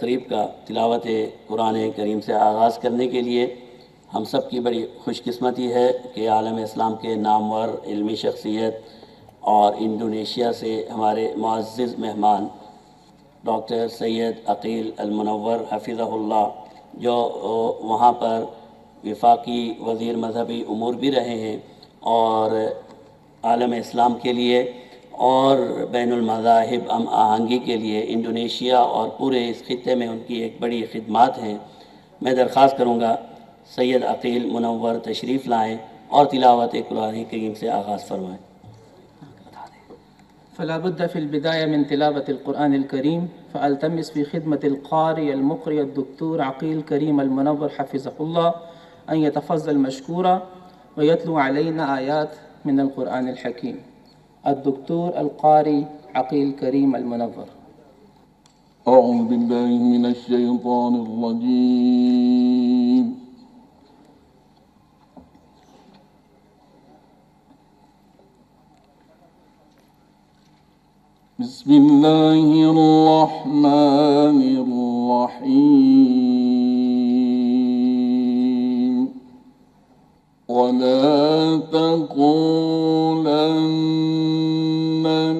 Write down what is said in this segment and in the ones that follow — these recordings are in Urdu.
تقریب کا تلاوت قرآن کریم سے آغاز کرنے کے لیے ہم سب کی بڑی خوش قسمتی ہے کہ عالم اسلام کے نامور علمی شخصیت اور انڈونیشیا سے ہمارے معزز مہمان ڈاکٹر سید عقیل المنور حفظہ اللہ، جو وہاں پر وفاقی وزیر مذہبی امور بھی رہے ہیں اور عالم اسلام کے لیے اور بین المذاہب ہم آہنگی کے لیے انڈونیشیا اور پورے اس خطے میں ان کی ایک بڑی خدمات ہیں۔ میں درخواست کروں گا سید عقیل منور تشریف لائیں اور تلاوت قرآن کریم سے آغاز فرمائیں۔ فلا بد في البداية من تلاوة القرآن الكريم، فألتمس في خدمة القارئ المقرئ الدكتور عقيل كريم المنور حفظه الله أن يتفضل مشكورا ويتلو علينا آيات من القرآن الحكيم. الدكتور القارئ عقيل كريم المنور. أعوذ بالله من الشيطان الرجيم. بسم الله الرحمن الرحيم. ولا تقولن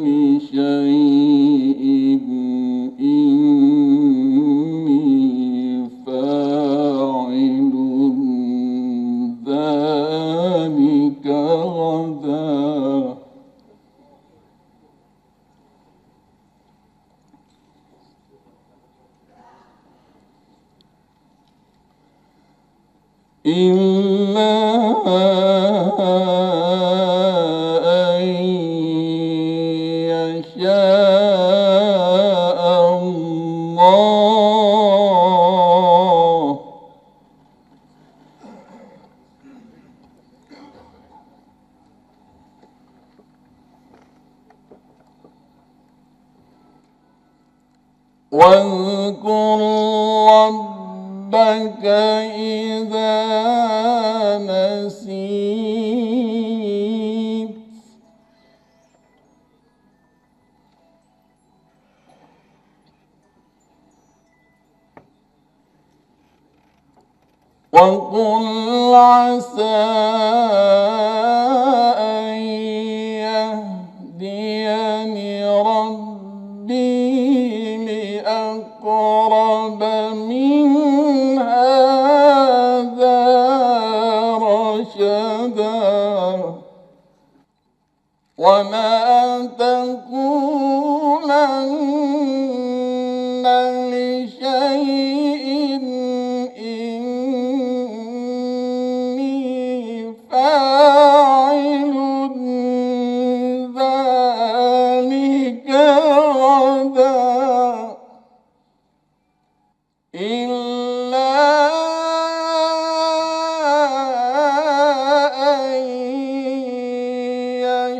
لشيء إني فاعل ذلك غدا إلا أن يشاء الله. واذكر ربك إذا نسيت وقل عسى أن يهديني ربي لأقرب من هذا رشدا. ولا تقولن لشيء إني فاعل ذلك غدا إلا أن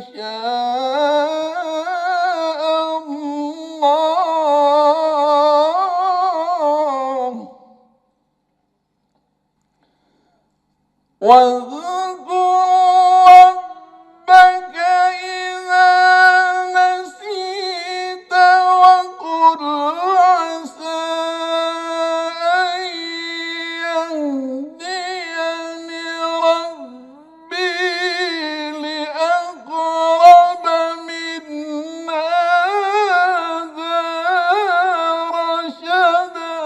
يشاء الله. واذكر ربك إذا نسيت وقل عسى أن يهديني ربي لأقرب من هذا رشدا.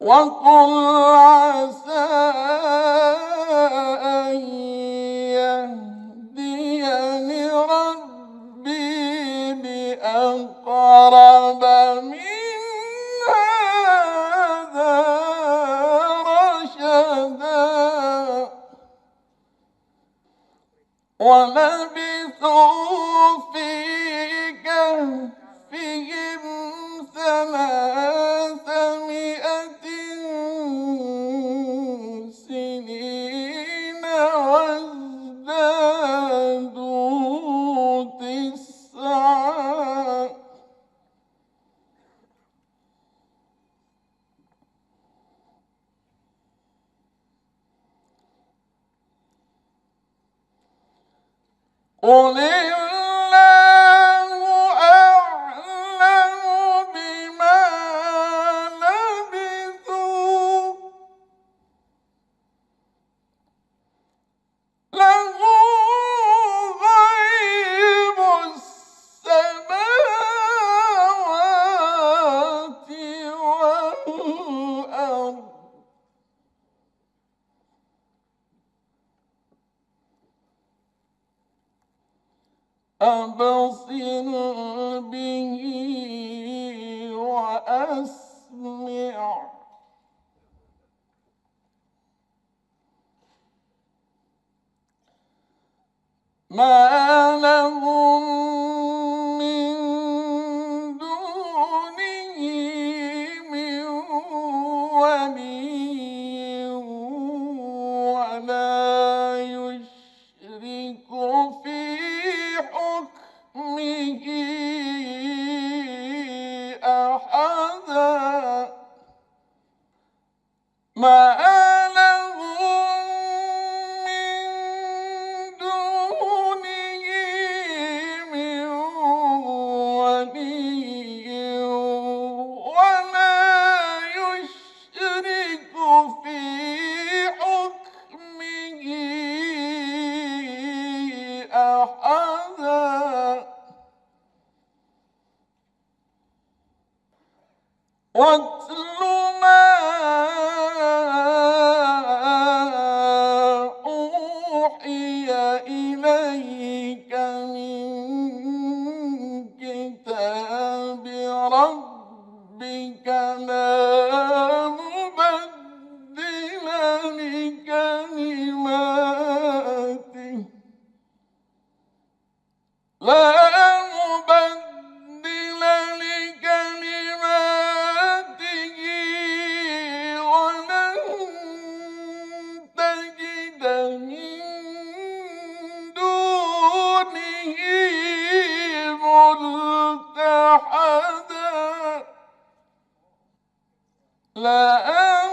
وقل عسى أن يهديني ربي لأقرب من هذا رشدا. ولبثوا في كهفهم 300 سنين وازدادوا 9. قل الله أبصر به وأسمع ما لهم من دونه من ولي ولا يشرك في حكمه أحدا ما واتل ما أوحي إليك من كتاب ربك لا مبدل لكلماته ولن تجد من دونه ملتحدا لا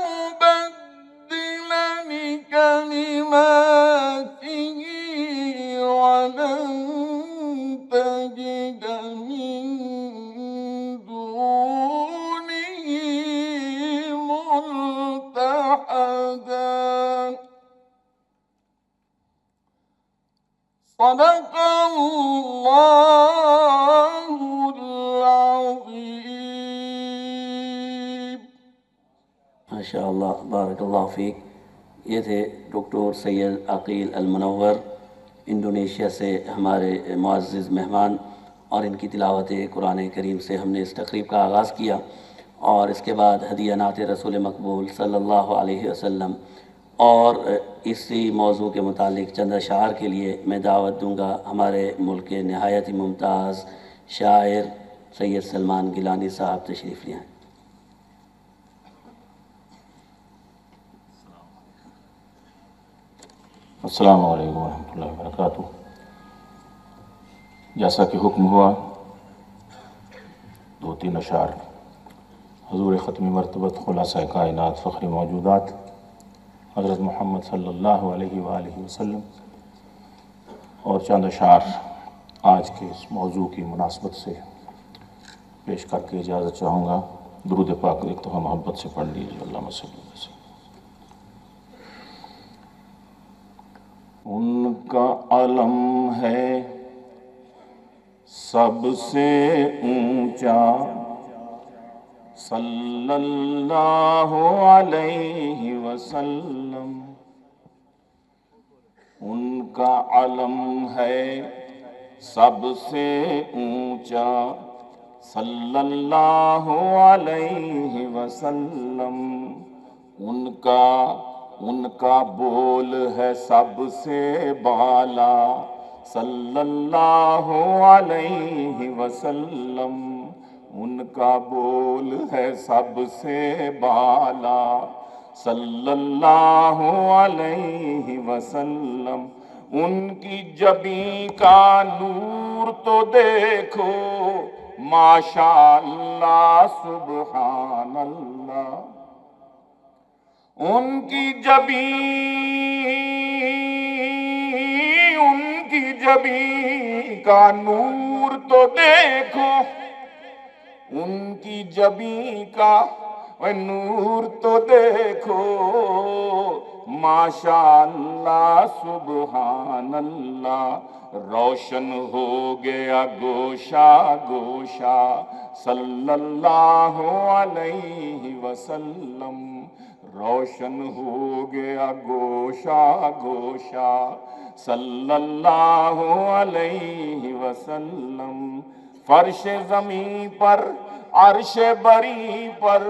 مبدل لكلماته ولن تجد من دونه ملتحدا صدق الله العظيم. ماشاء اللہ، بارک اللہ فیک۔ یہ تھے ڈاکٹر سید عقیل المنور انڈونیشیا سے ہمارے معزز مہمان، اور ان کی تلاوت قرآن کریم سے ہم نے اس تقریب کا آغاز کیا، اور اس کے بعد ہدیہ نعت رسول مقبول صلی اللہ علیہ وسلم اور اسی موضوع کے متعلق چند اشعار کے لیے میں دعوت دوں گا ہمارے ملک کے نہایت ہی ممتاز شاعر سید سلمان گیلانی صاحب تشریف لے آئیں۔ السلام علیکم ورحمۃ اللہ وبرکاتہ۔ جیسا کہ حکم ہوا، 2-3 اشعار حضور ختمی مرتبت خلاصہ کائنات فخر موجودات حضرت محمد صلی اللہ علیہ وآلہ وسلم، اور چند اشعار آج کے اس موضوع کی مناسبت سے پیش کر کے اجازت چاہوں گا۔ درود پاک ایک دفعہ محبت سے پڑھ لیجیے۔ اللہم صلی اللہ علیہ وسلم۔ ان کا علم ہے سب سے اونچا، صلی اللہ علیہ وسلم۔ ان کا علم ہے سب سے اونچا، صلی اللہ علیہ وسلم۔ ان کا بول ہے سب سے بالا، صلی اللہ علیہ وسلم۔ ان کا بول ہے سب سے بالا، صلی اللہ علیہ وسلم۔ ان کی جبیں کا نور تو دیکھو، ماشاءاللہ سبحان اللہ۔ ان کی جبیں کا نور تو دیکھو، ان کی جبیں کا نور تو دیکھو، ماشاءاللہ سبحان اللہ۔ روشن ہو گیا گوشہ گوشہ، صلی اللہ علیہ وسلم۔ روشن ہو گیا گوشہ گوشہ صلی اللہ علیہ وسلم. فرش زمین پر عرش بری پر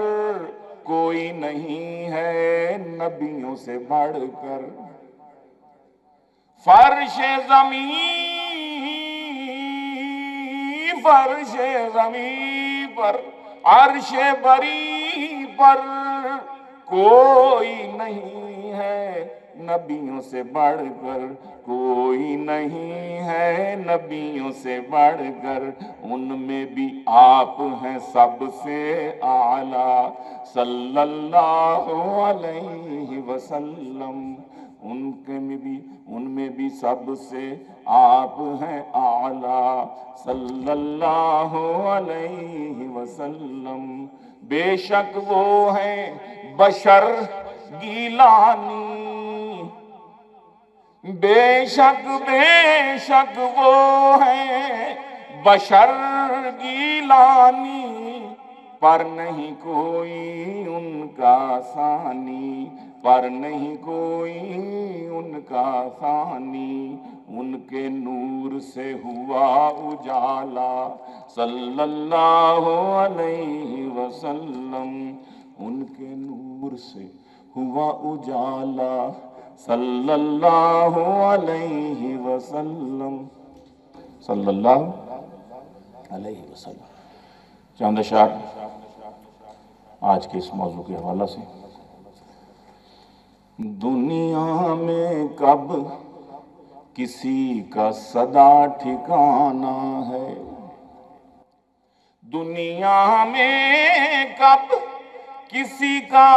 کوئی نہیں ہے نبیوں سے بڑھ کر. فرش زمین پر عرش بری پر کوئی نہیں ہے نبیوں سے بڑھ کر. کوئی نہیں ہے نبیوں سے بڑھ کر. ان میں بھی آپ ہیں سب سے اعلیٰ صلی اللہ علیہ وسلم. ان میں بھی سب سے آپ ہیں اعلیٰ صلی اللہ علیہ وسلم. بے شک وہ ہیں بشر گیلانی. بے شک وہ ہیں بشر گیلانی. پر نہیں کوئی ان کا ثانی. پر نہیں کوئی ان کا ثانی. ان کے نور سے ہوا اجالا صلی اللہ علیہ وسلم. ان کے نور سے ہوا اجالا صلی اللہ علیہ وسلم. صلی اللہ علیہ وسلم. چند اشعار آج کے اس موضوع کے حوالہ سے. دنیا میں کب کسی کا صدا ٹھکانا ہے. دنیا میں کب کسی کا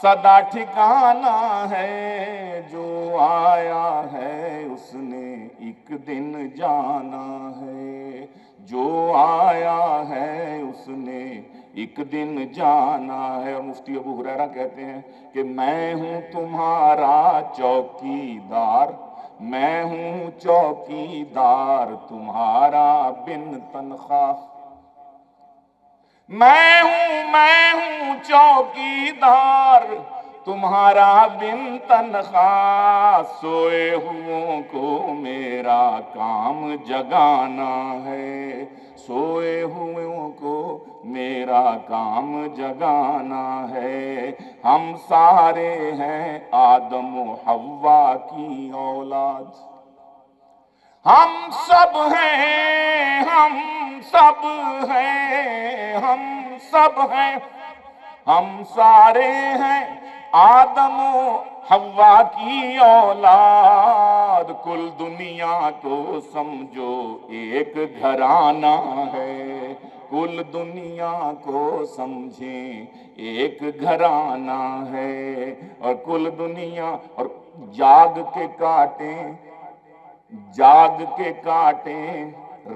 صدا ٹھکانا ہے. جو آیا ہے اس نے ایک دن جانا ہے. جو آیا ہے اس نے ایک دن جانا ہے. اور مفتی ابو ہریرہ کہتے ہیں کہ میں ہوں تمہارا چوکیدار. میں ہوں چوکیدار تمہارا بن تنخواہ. میں ہوں چوکیدار تمہارا بن تنخواہ. سوئے ہوں کو میرا کام جگانا ہے. سوئے ہوں کو میرا کام جگانا ہے. ہم سارے ہیں آدم و حوا کی اولاد. ہم سب ہیں ہم سب ہیں ہم سب ہیں. ہم سارے ہیں آدم و حوا کی اولاد. کل دنیا کو سمجھو ایک گھرانہ ہے. کل دنیا کو سمجھیں ایک گھرانہ ہے. اور کل دنیا اور جاگ کے کاٹیں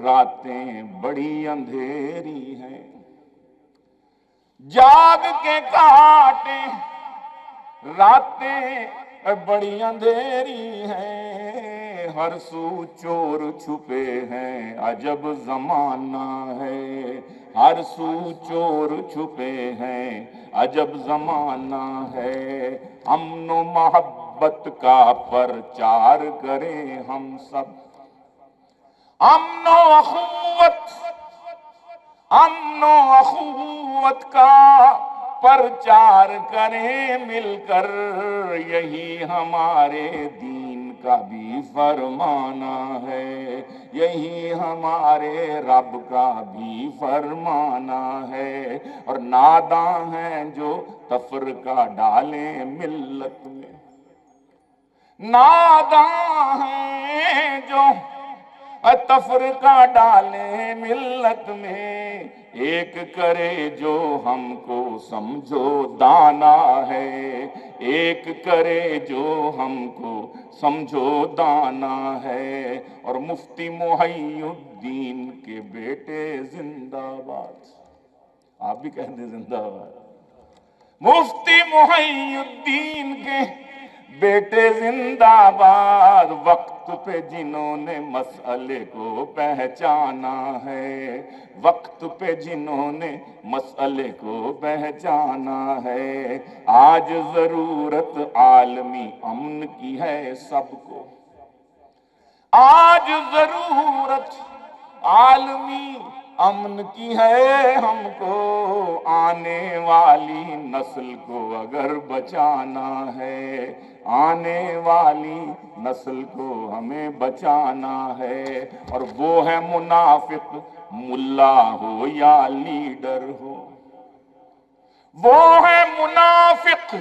راتیں بڑی اندھیری ہیں. جاگ کے کاٹیں راتیں بڑی اندھیری ہیں. ہر سو چور چھپے ہیں عجب زمانہ ہے. ہر سو چور چھپے ہیں عجب زمانہ ہے. امن و محبت کا پرچار کریں ہم سب. امن و اخوت کا پرچار کریں مل کر. یہی ہمارے دین کا بھی فرمانا ہے. یہی ہمارے رب کا بھی فرمانا ہے. اور ناداں ہیں جو تفرقہ ڈالیں ملت میں. ناداں ہیں جو تفرقہ ڈالیں ملت میں. ایک کرے جو ہم کو سمجھو دانا ہے. ایک کرے جو ہم کو سمجھو دانا ہے. اور مفتی محی الدین کے بیٹے زندہ باد. آپ بھی کہہ دیں زندہ باد. مفتی محی الدین کے بیٹے زندہ باد، وقت پہ جنہوں نے مسئلے کو پہچانا ہے، وقت پہ جنہوں نے مسئلے کو پہچانا ہے۔ آج ضرورت عالمی امن کی ہے سب کو، آج ضرورت عالمی امن کی ہے ہم کو، آنے والی نسل کو اگر بچانا ہے، آنے والی نسل کو ہمیں بچانا ہے۔ اور وہ ہے منافق، ملا ہو یا لیڈر ہو، وہ ہے منافق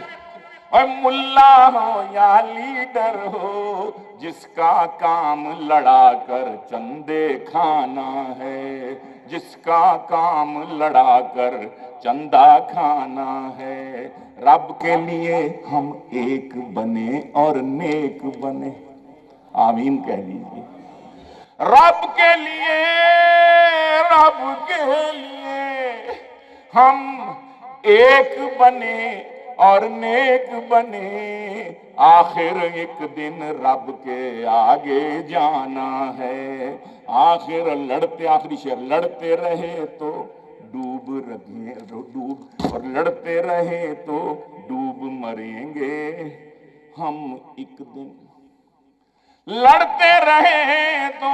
اور ملا ہو یا لیڈر ہو، جس کا کام لڑا کر چندے کھانا ہے، جس کا کام لڑا کر چندہ کھانا ہے۔ رب کے لیے ہم ایک بنے اور نیک بنے، آمین کہہ دیجیے۔ رب کے لیے، رب کے لیے ہم ایک بنے اور نیک بنے، آخر ایک دن رب کے آگے جانا ہے۔ آخر لڑتے، آخری شعر، لڑتے رہے تو ڈوب رہے، ڈوب، اور لڑتے رہے تو ڈوب مریں گے ہم ایک دن، لڑتے رہے تو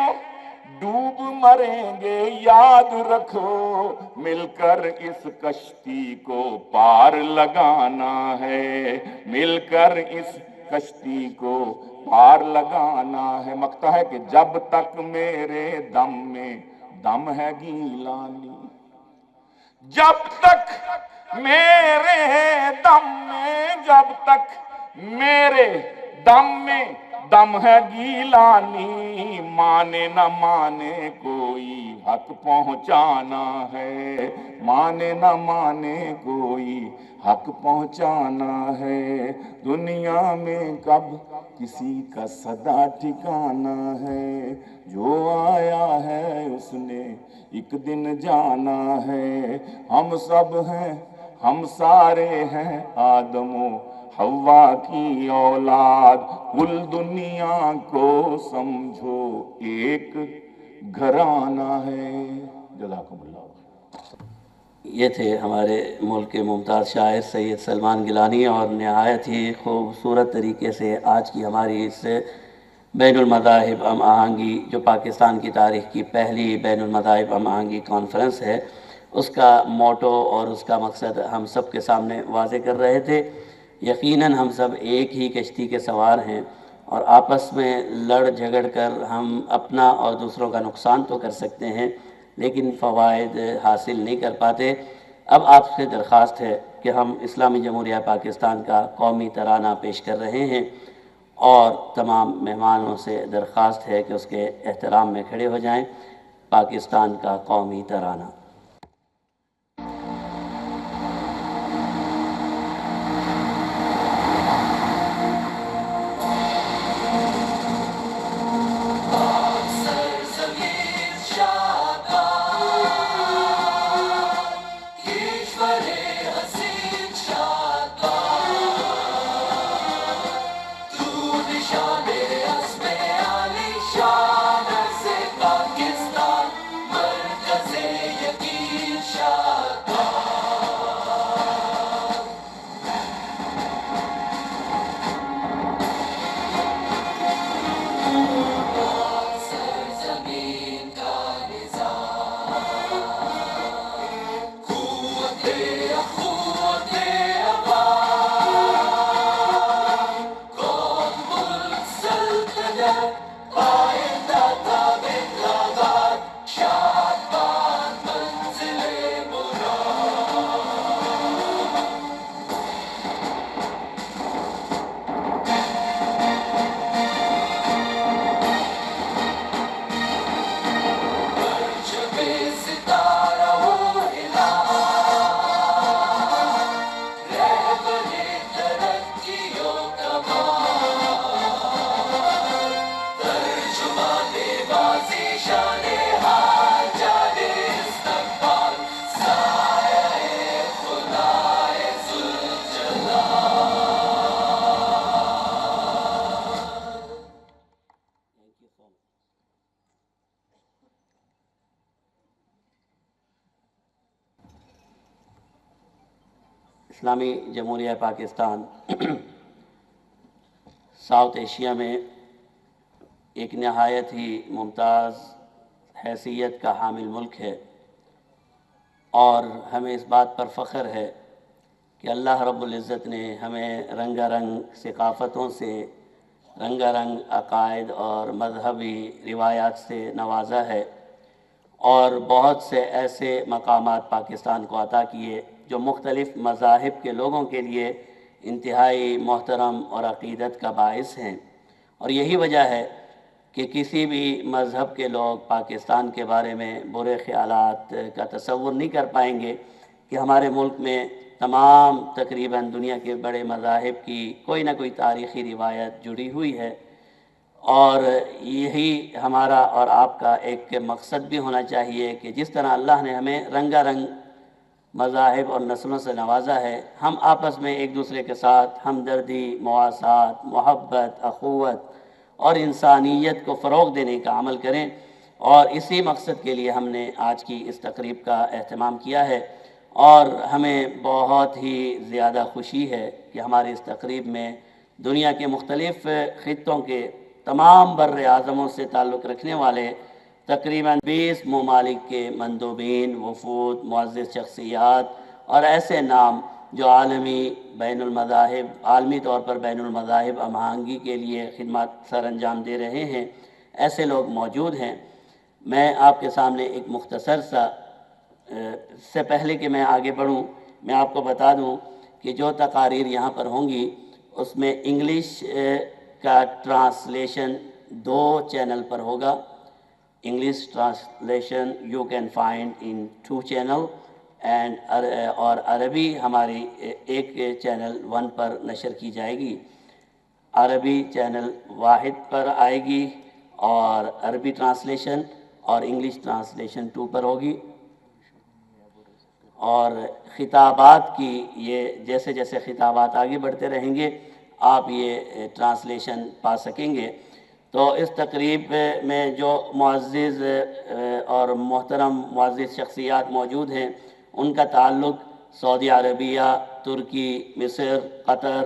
ڈوب مریں گے۔ یاد رکھو مل کر اس کشتی کو پار لگانا ہے، مل کر اس کشتی کو پار لگانا ہے۔ مکتا ہے کہ جب تک میرے دم میں دم ہے گیلانی، جب تک میرے دم میں، جب تک میرے دم میں دم ہے گیلانی، مانے نہ مانے کوئی حق پہنچانا ہے، مانے نہ مانے کوئی حق پہنچانا ہے۔ دنیا میں کب کسی کا صدا ٹھکانا ہے، جو آیا ہے اس نے ایک دن جانا ہے۔ ہم سب ہیں، ہم سارے ہیں آدم و حوا کی اولاد، کل دنیا کو سمجھو ایک گھرانہ ہے۔ جزاکم اللہ۔ یہ تھے ہمارے ملک کے ممتاز شاعر سید سلمان گیلانی، اور نہایت ہی خوبصورت طریقے سے آج کی ہماری اس بین المذاہب ہم آہنگی، جو پاکستان کی تاریخ کی پہلی بین المذاہب ہم آہنگی کانفرنس ہے، اس کا موٹو اور اس کا مقصد ہم سب کے سامنے واضح کر رہے تھے۔ یقیناً ہم سب ایک ہی کشتی کے سوار ہیں، اور آپس میں لڑ جھگڑ کر ہم اپنا اور دوسروں کا نقصان تو کر سکتے ہیں، لیکن فوائد حاصل نہیں کر پاتے۔ اب آپ سے درخواست ہے کہ ہم اسلامی جمہوریہ پاکستان کا قومی ترانہ پیش کر رہے ہیں، اور تمام مہمانوں سے درخواست ہے کہ اس کے احترام میں کھڑے ہو جائیں۔ پاکستان کا قومی ترانہ۔ پاکستان مرکز اسلامی جمہوریہ پاکستان ساؤتھ ایشیا میں ایک نہایت ہی ممتاز حیثیت کا حامل ملک ہے، اور ہمیں اس بات پر فخر ہے کہ اللہ رب العزت نے ہمیں رنگا رنگ ثقافتوں سے، رنگا رنگ عقائد اور مذہبی روایات سے نوازا ہے، اور بہت سے ایسے مقامات پاکستان کو عطا کیے جو مختلف مذاہب کے لوگوں کے لیے انتہائی محترم اور عقیدت کا باعث ہیں۔ اور یہی وجہ ہے کہ کسی بھی مذہب کے لوگ پاکستان کے بارے میں برے خیالات کا تصور نہیں کر پائیں گے کہ ہمارے ملک میں تمام تقریباً دنیا کے بڑے مذاہب کی کوئی نہ کوئی تاریخی روایت جڑی ہوئی ہے، اور یہی ہمارا اور آپ کا ایک مقصد بھی ہونا چاہیے کہ جس طرح اللہ نے ہمیں رنگا رنگ مذاہب اور نسلوں سے نوازا ہے، ہم آپس میں ایک دوسرے کے ساتھ ہمدردی، مواسات، محبت، اخوت اور انسانیت کو فروغ دینے کا عمل کریں، اور اسی مقصد کے لیے ہم نے آج کی اس تقریب کا اہتمام کیا ہے۔ اور ہمیں بہت ہی زیادہ خوشی ہے کہ ہماری اس تقریب میں دنیا کے مختلف خطوں کے تمام بر اعظموں سے تعلق رکھنے والے تقریباً 20 ممالک کے مندوبین، وفود، معزز شخصیات اور ایسے نام جو عالمی طور پر بین المذاہب ہم آہنگی کے لیے خدمات سر انجام دے رہے ہیں، ایسے لوگ موجود ہیں۔ میں آپ کے سامنے ایک مختصر سا سے پہلے کہ میں آگے بڑھوں، میں آپ کو بتا دوں کہ جو تقاریر یہاں پر ہوں گی اس میں انگلش کا ٹرانسلیشن 2 چینل پر ہوگا۔ English translation you can find in 2 channel, اور عربی ہماری ایک چینل 1 پر نشر کی جائے گی۔ عربی چینل 1 پر آئے گی اور عربی ٹرانسلیشن، اور انگلش ٹرانسلیشن 2 پر ہوگی۔ اور خطابات کی یہ جیسے جیسے خطابات آگے بڑھتے رہیں گے آپ یہ ٹرانسلیشن پا سکیں گے۔ تو اس تقریب میں جو معزز اور محترم معزز شخصیات موجود ہیں ان کا تعلق سعودی عربیہ، ترکی، مصر، قطر،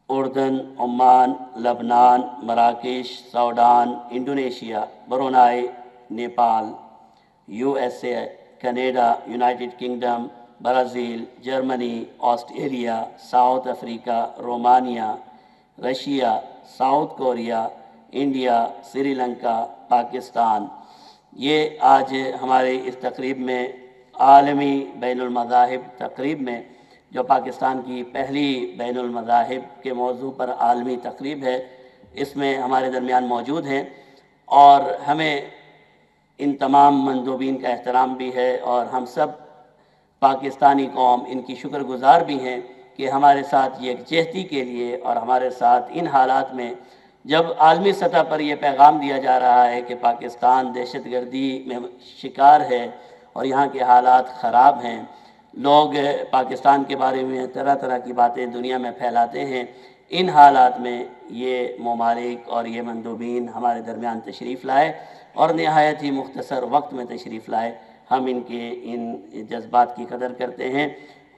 اردن، عمان، لبنان، مراکش، Sudan, Indonesia, Brunei, Nepal, USA، Canada, United Kingdom, Brazil, Germany, Australia, South Africa, Romania, Russia, South Korea, India, Sri Lanka, Pakistan, یہ آج ہمارے اس تقریب میں عالمی بین المذاہب تقریب میں جو پاکستان کی پہلی بین المذاہب کے موضوع پر عالمی تقریب ہے، اس میں ہمارے درمیان موجود ہیں، اور ہمیں ان تمام مندوبین کا احترام بھی ہے، اور ہم سب پاکستانی قوم ان کی شکر گزار بھی ہیں کہ ہمارے ساتھ یکجہتی کے لیے، اور ہمارے ساتھ ان حالات میں جب عالمی سطح پر یہ پیغام دیا جا رہا ہے کہ پاکستان دہشت گردی میں شکار ہے اور یہاں کے حالات خراب ہیں، لوگ پاکستان کے بارے میں طرح طرح کی باتیں دنیا میں پھیلاتے ہیں، ان حالات میں یہ ممالک اور یہ مندوبین ہمارے درمیان تشریف لائے اور نہایت ہی مختصر وقت میں تشریف لائے۔ ہم ان کے ان جذبات کی قدر کرتے ہیں،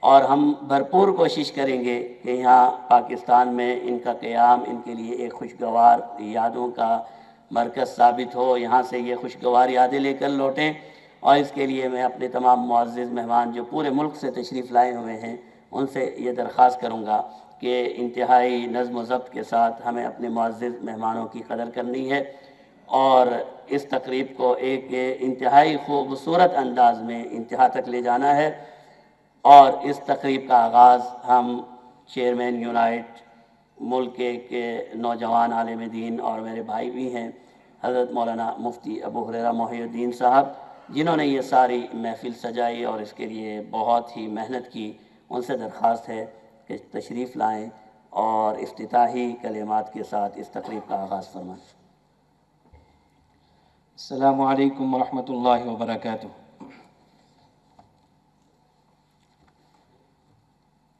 اور ہم بھرپور کوشش کریں گے کہ یہاں پاکستان میں ان کا قیام ان کے لیے ایک خوشگوار یادوں کا مرکز ثابت ہو، یہاں سے یہ خوشگوار یادیں لے کر لوٹیں۔ اور اس کے لیے میں اپنے تمام معزز مہمان جو پورے ملک سے تشریف لائے ہوئے ہیں ان سے یہ درخواست کروں گا کہ انتہائی نظم و ضبط کے ساتھ ہمیں اپنے معزز مہمانوں کی قدر کرنی ہے، اور اس تقریب کو ایک انتہائی خوبصورت انداز میں انتہا تک لے جانا ہے۔ اور اس تقریب کا آغاز ہم چیئرمین یونائٹ ملک کے نوجوان عالم دین اور میرے بھائی بھی ہیں حضرت مولانا مفتی ابو ہریرہ محی الدین صاحب، جنہوں نے یہ ساری محفل سجائی اور اس کے لیے بہت ہی محنت کی، ان سے درخواست ہے کہ تشریف لائیں اور افتتاحی کلمات کے ساتھ اس تقریب کا آغاز فرمائیں۔ السلام علیکم ورحمۃ اللہ وبرکاتہ۔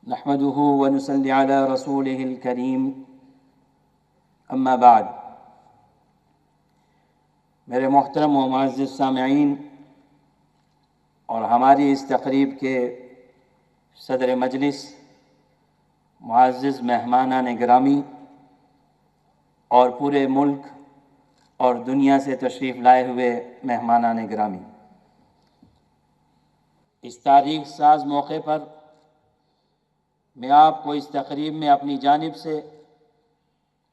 نحمده ونصلي على رسوله الكريم، اما بعد۔ میرے محترم و معزز سامعین، اور ہماری اس تقریب کے صدر مجلس، معزز مہمانان گرامی اور پورے ملک اور دنیا سے تشریف لائے ہوئے مہمانان گرامی، اس تاریخ ساز موقع پر میں آپ کو اس تقریب میں اپنی جانب سے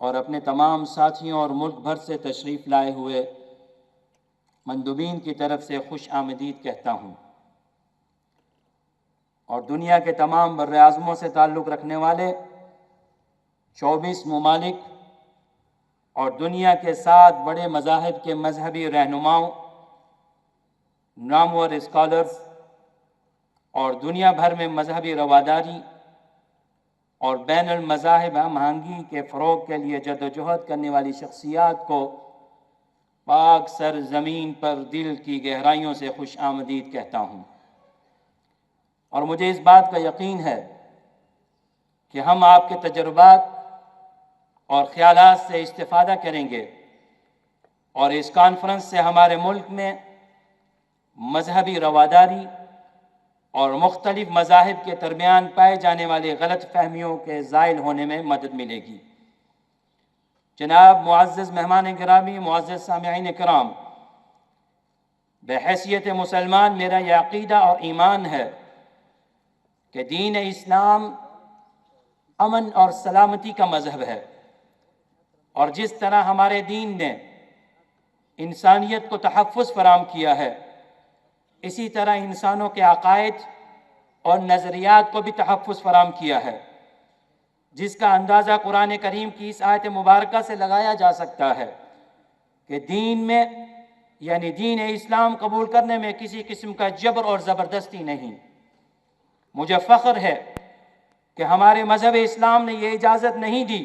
اور اپنے تمام ساتھیوں اور ملک بھر سے تشریف لائے ہوئے مندوبین کی طرف سے خوش آمدید کہتا ہوں، اور دنیا کے تمام بر اعظموں سے تعلق رکھنے والے 24 ممالک اور دنیا کے 7 بڑے مذاہب کے مذہبی رہنماؤں، نامور اسکالرز اور دنیا بھر میں مذہبی رواداری اور بین المذاہب ہم آہنگی کے فروغ کے لیے جدوجہد کرنے والی شخصیات کو پاک سر زمین پر دل کی گہرائیوں سے خوش آمدید کہتا ہوں، اور مجھے اس بات کا یقین ہے کہ ہم آپ کے تجربات اور خیالات سے استفادہ کریں گے، اور اس کانفرنس سے ہمارے ملک میں مذہبی رواداری اور مختلف مذاہب کے درمیان پائے جانے والے غلط فہمیوں کے زائل ہونے میں مدد ملے گی۔ جناب معزز مہمان گرامی، معزز سامعین کرام، بحیثیت مسلمان میرا یہ عقیدہ اور ایمان ہے کہ دین اسلام امن اور سلامتی کا مذہب ہے، اور جس طرح ہمارے دین نے انسانیت کو تحفظ فراہم کیا ہے، اسی طرح انسانوں کے عقائد اور نظریات کو بھی تحفظ فراہم کیا ہے، جس کا اندازہ قرآن کریم کی اس آیت مبارکہ سے لگایا جا سکتا ہے کہ دین میں یعنی دین اسلام قبول کرنے میں کسی قسم کا جبر اور زبردستی نہیں۔ مجھے فخر ہے کہ ہمارے مذہب اسلام نے یہ اجازت نہیں دی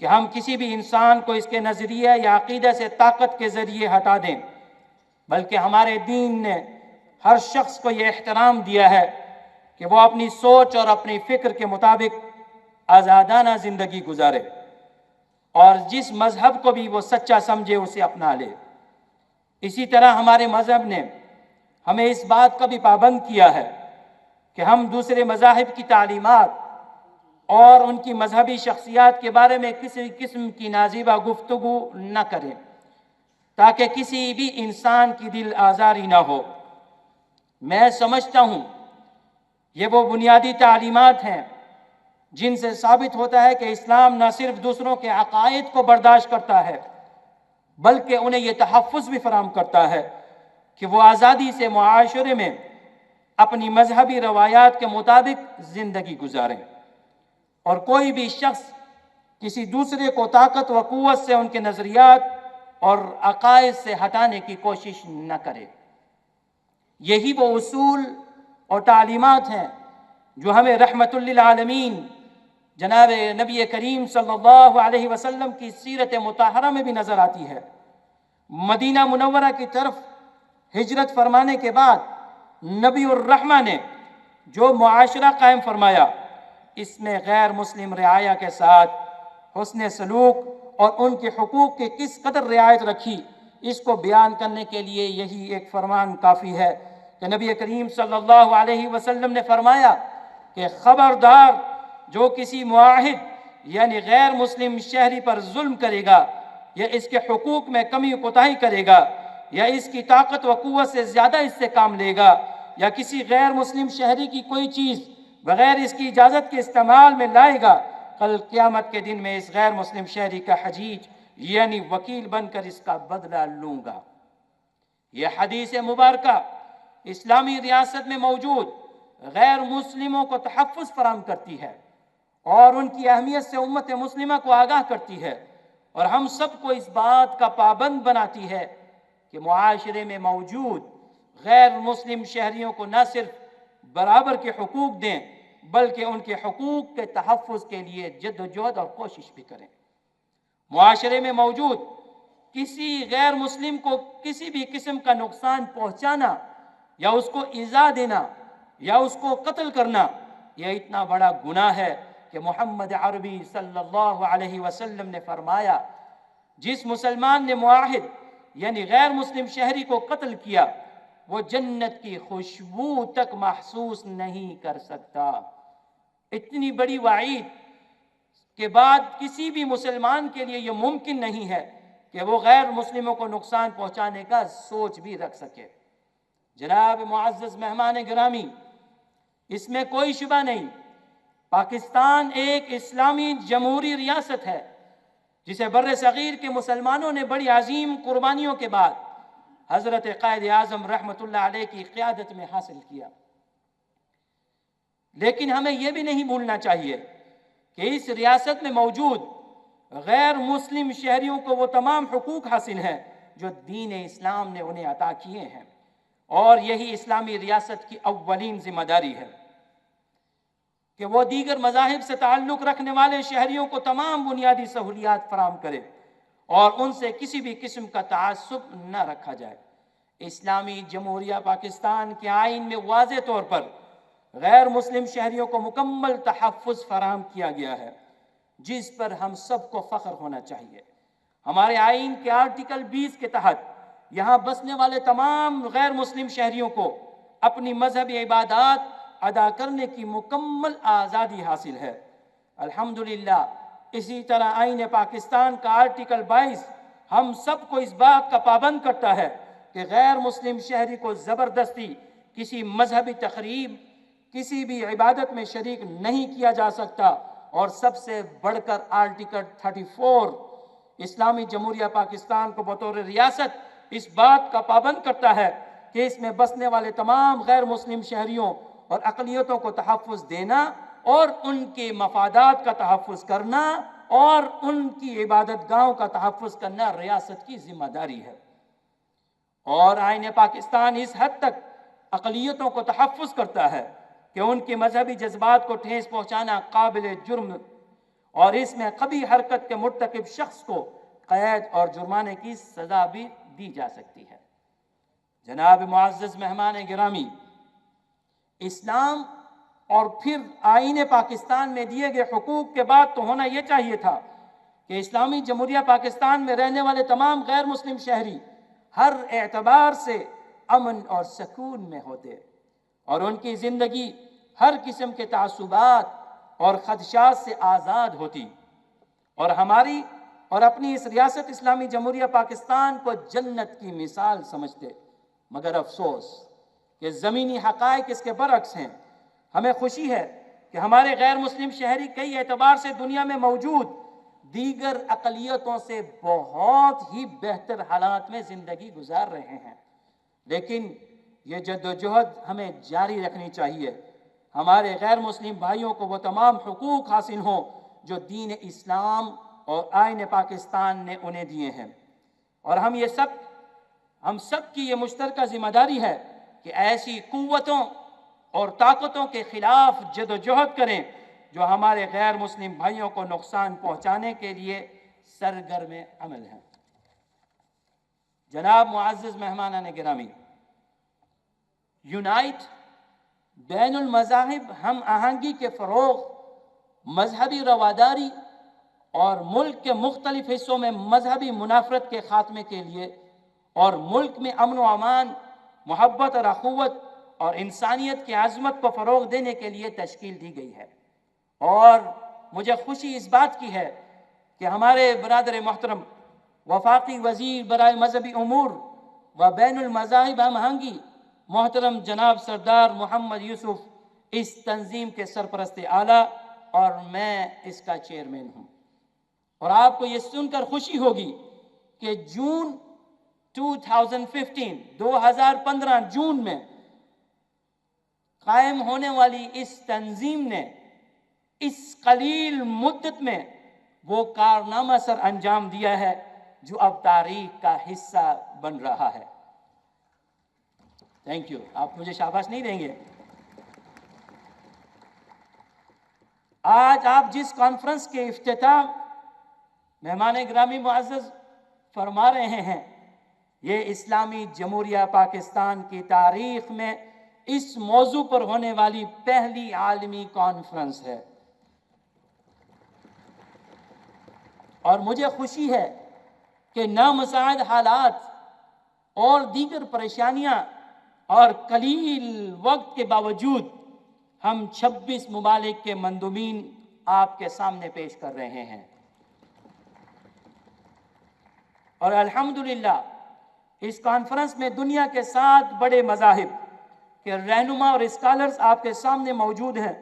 کہ ہم کسی بھی انسان کو اس کے نظریہ یا عقیدہ سے طاقت کے ذریعے ہٹا دیں، بلکہ ہمارے دین نے ہر شخص کو یہ احترام دیا ہے کہ وہ اپنی سوچ اور اپنی فکر کے مطابق آزادانہ زندگی گزارے، اور جس مذہب کو بھی وہ سچا سمجھے اسے اپنا لے۔ اسی طرح ہمارے مذہب نے ہمیں اس بات کا بھی پابند کیا ہے کہ ہم دوسرے مذاہب کی تعلیمات اور ان کی مذہبی شخصیات کے بارے میں کسی قسم کی نازیبہ گفتگو نہ کریں، تاکہ کسی بھی انسان کی دل آزاری نہ ہو۔ میں سمجھتا ہوں یہ وہ بنیادی تعلیمات ہیں جن سے ثابت ہوتا ہے کہ اسلام نہ صرف دوسروں کے عقائد کو برداشت کرتا ہے، بلکہ انہیں یہ تحفظ بھی فراہم کرتا ہے کہ وہ آزادی سے معاشرے میں اپنی مذہبی روایات کے مطابق زندگی گزاریں، اور کوئی بھی شخص کسی دوسرے کو طاقت و قوت سے ان کے نظریات اور عقائد سے ہٹانے کی کوشش نہ کرے۔ یہی وہ اصول اور تعلیمات ہیں جو ہمیں رحمت للعالمین جناب نبی کریم صلی اللہ علیہ وسلم کی سیرت مطہرہ میں بھی نظر آتی ہے۔ مدینہ منورہ کی طرف ہجرت فرمانے کے بعد نبی الرحمہ نے جو معاشرہ قائم فرمایا، اس میں غیر مسلم رعایا کے ساتھ حسن سلوک اور ان کے حقوق کی کس قدر رعایت رکھی، اس کو بیان کرنے کے لیے یہی ایک فرمان کافی ہے کہ نبی کریم صلی اللہ علیہ وسلم نے فرمایا کہ خبردار جو کسی معاہد یعنی غیر مسلم شہری پر ظلم کرے گا، یا اس کے حقوق میں کمی کوتاہی کرے گا، یا اس کی طاقت و قوت سے زیادہ اس سے کام لے گا، یا کسی غیر مسلم شہری کی کوئی چیز بغیر اس کی اجازت کے استعمال میں لائے گا، کل قیامت کے دن میں اس غیر مسلم شہری کا حجیج یعنی وکیل بن کر اس کا بدلہ لوں گا۔ یہ حدیث مبارکہ اسلامی ریاست میں موجود غیر مسلموں کو تحفظ فراہم کرتی ہے اور ان کی اہمیت سے امت مسلمہ کو آگاہ کرتی ہے، اور ہم سب کو اس بات کا پابند بناتی ہے کہ معاشرے میں موجود غیر مسلم شہریوں کو نہ صرف برابر کے حقوق دیں بلکہ ان کے حقوق کے تحفظ کے لیے جدوجہد اور کوشش بھی کریں۔ معاشرے میں موجود کسی غیر مسلم کو کسی بھی قسم کا نقصان پہنچانا یا اس کو ایذا دینا یا اس کو قتل کرنا، یہ اتنا بڑا گناہ ہے کہ محمد عربی صلی اللہ علیہ وسلم نے فرمایا، جس مسلمان نے معاہد یعنی غیر مسلم شہری کو قتل کیا، وہ جنت کی خوشبو تک محسوس نہیں کر سکتا۔ اتنی بڑی وعید کے بعد کسی بھی مسلمان کے لیے یہ ممکن نہیں ہے کہ وہ غیر مسلموں کو نقصان پہنچانے کا سوچ بھی رکھ سکے۔ جناب معزز مہمان گرامی، اس میں کوئی شبہ نہیں، پاکستان ایک اسلامی جمہوری ریاست ہے جسے بر صغیر کے مسلمانوں نے بڑی عظیم قربانیوں کے بعد حضرت قائد اعظم رحمۃ اللہ علیہ کی قیادت میں حاصل کیا۔ لیکن ہمیں یہ بھی نہیں بھولنا چاہیے کہ اس ریاست میں موجود غیر مسلم شہریوں کو وہ تمام حقوق حاصل ہیں جو دین اسلام نے انہیں عطا کیے ہیں، اور یہی اسلامی ریاست کی اولین ذمہ داری ہے کہ وہ دیگر مذاہب سے تعلق رکھنے والے شہریوں کو تمام بنیادی سہولیات فراہم کرے اور ان سے کسی بھی قسم کا تعصب نہ رکھا جائے۔ اسلامی جمہوریہ پاکستان کے آئین میں واضح طور پر غیر مسلم شہریوں کو مکمل تحفظ فراہم کیا گیا ہے، جس پر ہم سب کو فخر ہونا چاہیے۔ ہمارے آئین کے آرٹیکل 20 کے تحت یہاں بسنے والے تمام غیر مسلم شہریوں کو اپنی مذہبی عبادات ادا کرنے کی مکمل آزادی حاصل ہے۔ الحمدللہ اسی طرح آئین پاکستان کا آرٹیکل 22 ہم سب کو اس بات کا پابند کرتا ہے کہ غیر مسلم شہری کو زبردستی کسی مذہبی تقریب، کسی بھی عبادت میں شریک نہیں کیا جا سکتا، اور سب سے بڑھ کر آرٹیکل 34 اسلامی جمہوریہ پاکستان کو بطور ریاست اس بات کا پابند کرتا ہے کہ اس میں بسنے والے تمام غیر مسلم شہریوں اور اقلیتوں کو تحفظ دینا اور ان کے مفادات کا تحفظ کرنا اور ان کی عبادت گاہوں کا تحفظ کرنا ریاست کی ذمہ داری ہے۔ اور آئین پاکستان اس حد تک اقلیتوں کو تحفظ کرتا ہے کہ ان کے مذہبی جذبات کو ٹھیس پہنچانا قابل جرم، اور اس میں قبیح حرکت کے مرتکب شخص کو قید اور جرمانے کی سزا بھی دی جا سکتی ہے۔ جناب معزز مہمان گرامی، اسلام اور پھر آئین پاکستان میں دیے گئے حقوق کے بعد تو ہونا یہ چاہیے تھا کہ اسلامی جمہوریہ پاکستان میں رہنے والے تمام غیر مسلم شہری ہر اعتبار سے امن اور سکون میں ہوتے اور ان کی زندگی ہر قسم کے تعصبات اور خدشات سے آزاد ہوتی، اور ہماری اور اپنی اس ریاست اسلامی جمہوریہ پاکستان کو جنت کی مثال سمجھتے۔ مگر افسوس کہ زمینی حقائق اس کے برعکس ہیں۔ ہمیں خوشی ہے کہ ہمارے غیر مسلم شہری کئی اعتبار سے دنیا میں موجود دیگر اقلیتوں سے بہت ہی بہتر حالات میں زندگی گزار رہے ہیں، لیکن یہ جدوجہد ہمیں جاری رکھنی چاہیے۔ ہمارے غیر مسلم بھائیوں کو وہ تمام حقوق حاصل ہوں جو دین اسلام اور آئین پاکستان نے انہیں دیے ہیں، اور ہم سب کی یہ مشترکہ ذمہ داری ہے کہ ایسی قوتوں اور طاقتوں کے خلاف جدوجہد کریں جو ہمارے غیر مسلم بھائیوں کو نقصان پہنچانے کے لیے سرگرم عمل ہیں۔ جناب معزز مہمانان گرامی، یونائٹ بین المذاہب ہم آہنگی کے فروغ، مذہبی رواداری اور ملک کے مختلف حصوں میں مذہبی منافرت کے خاتمے کے لیے اور ملک میں امن و امان، محبت اور اخوت اور انسانیت کی عظمت کو فروغ دینے کے لیے تشکیل دی گئی ہے۔ اور مجھے خوشی اس بات کی ہے کہ ہمارے برادر محترم وفاقی وزیر برائے مذہبی امور و بین المذاہب ہم آہنگی محترم جناب سردار محمد یوسف اس تنظیم کے سرپرست اعلیٰ اور میں اس کا چیئرمین ہوں، اور آپ کو یہ سن کر خوشی ہوگی کہ جون 2015 جون میں قائم ہونے والی اس تنظیم نے اس قلیل مدت میں وہ کارنامہ سر انجام دیا ہے جو اب تاریخ کا حصہ بن رہا ہے۔ Thank you. آپ مجھے شاباش نہیں دیں گے؟ آج آپ جس کانفرنس کے افتتاح مہمان گرامی معزز فرما رہے ہیں، یہ اسلامی جمہوریہ پاکستان کی تاریخ میں اس موضوع پر ہونے والی پہلی عالمی کانفرنس ہے، اور مجھے خوشی ہے کہ نامساعد حالات اور دیگر پریشانیاں اور قلیل وقت کے باوجود ہم 26 ممالک کے مندوبین آپ کے سامنے پیش کر رہے ہیں، اور الحمدللہ اس کانفرنس میں دنیا کے 7 بڑے مذاہب کے رہنما اور اسکالرز آپ کے سامنے موجود ہیں،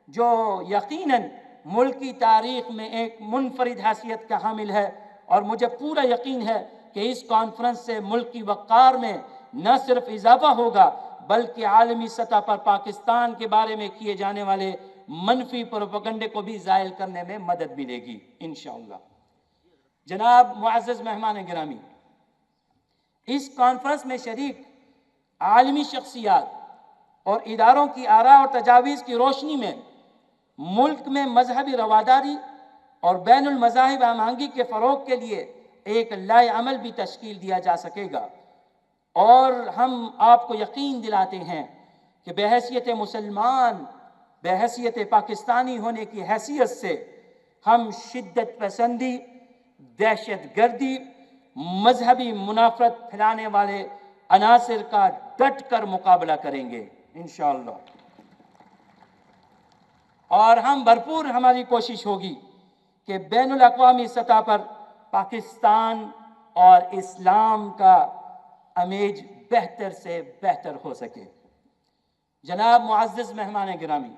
جو یقیناً ملک کی تاریخ میں ایک منفرد حیثیت کا حامل ہے، اور مجھے پورا یقین ہے کہ اس کانفرنس سے ملک کی وقار میں نہ صرف اضافہ ہوگا بلکہ عالمی سطح پر پاکستان کے بارے میں کیے جانے والے منفی پروپیگنڈے کو بھی زائل کرنے میں مدد ملے گی انشاءاللہ۔ جناب معزز مہمان گرامی، اس کانفرنس میں شریک عالمی شخصیات اور اداروں کی آراء اور تجاویز کی روشنی میں ملک میں مذہبی رواداری اور بین المذاہب ہم آہنگی کے فروغ کے لیے ایک لائحہ عمل بھی تشکیل دیا جا سکے گا، اور ہم آپ کو یقین دلاتے ہیں کہ بحیثیت مسلمان، بحیثیت پاکستانی ہونے کی حیثیت سے ہم شدت پسندی، دہشت گردی، مذہبی منافرت پھیلانے والے عناصر کا ڈٹ کر مقابلہ کریں گے انشاءاللہ، اور ہم بھرپور ہماری کوشش ہوگی کہ بین الاقوامی سطح پر پاکستان اور اسلام کا امیج بہتر سے بہتر ہو سکے۔ جناب معزز مہمان گرامی،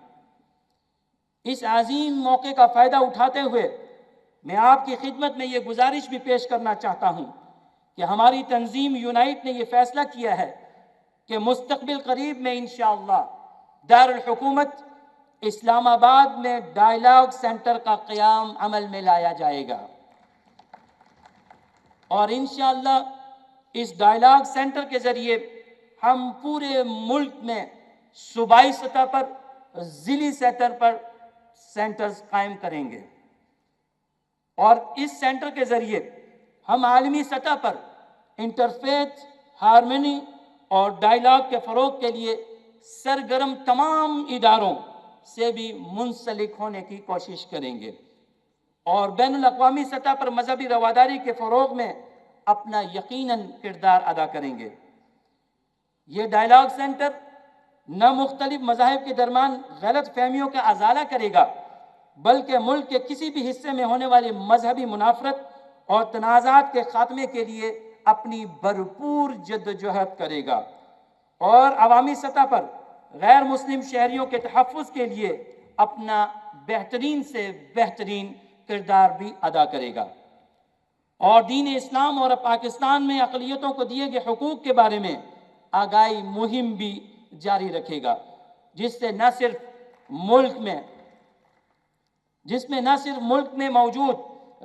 اس عظیم موقع کا فائدہ اٹھاتے ہوئے میں آپ کی خدمت میں یہ گزارش بھی پیش کرنا چاہتا ہوں کہ ہماری تنظیم یونائٹ نے یہ فیصلہ کیا ہے کہ مستقبل قریب میں انشاءاللہ دارالحکومت اسلام آباد میں ڈائلاگ سینٹر کا قیام عمل میں لایا جائے گا، اور انشاءاللہ اس ڈائلاگ سینٹر کے ذریعے ہم پورے ملک میں صوبائی سطح پر، ضلعی سطح پر سینٹرز قائم کریں گے، اور اس سینٹر کے ذریعے ہم عالمی سطح پر انٹرفیتھ ہارمنی اور ڈائلاگ کے فروغ کے لیے سرگرم تمام اداروں سے بھی منسلک ہونے کی کوشش کریں گے، اور بین الاقوامی سطح پر مذہبی رواداری کے فروغ میں اپنا یقیناً کردار ادا کریں گے۔ یہ ڈائلاگ سینٹر نہ مختلف مذاہب کے درمیان غلط فہمیوں کا ازالہ کرے گا بلکہ ملک کے کسی بھی حصے میں ہونے والی مذہبی منافرت اور تنازعات کے خاتمے کے لیے اپنی بھرپور جدوجہد کرے گا، اور عوامی سطح پر غیر مسلم شہریوں کے تحفظ کے لیے اپنا بہترین سے بہترین کردار بھی ادا کرے گا، اور دین اسلام اور پاکستان میں اقلیتوں کو دیے گئے حقوق کے بارے میں آگاہی مہم بھی جاری رکھے گا، جس میں نہ صرف ملک میں موجود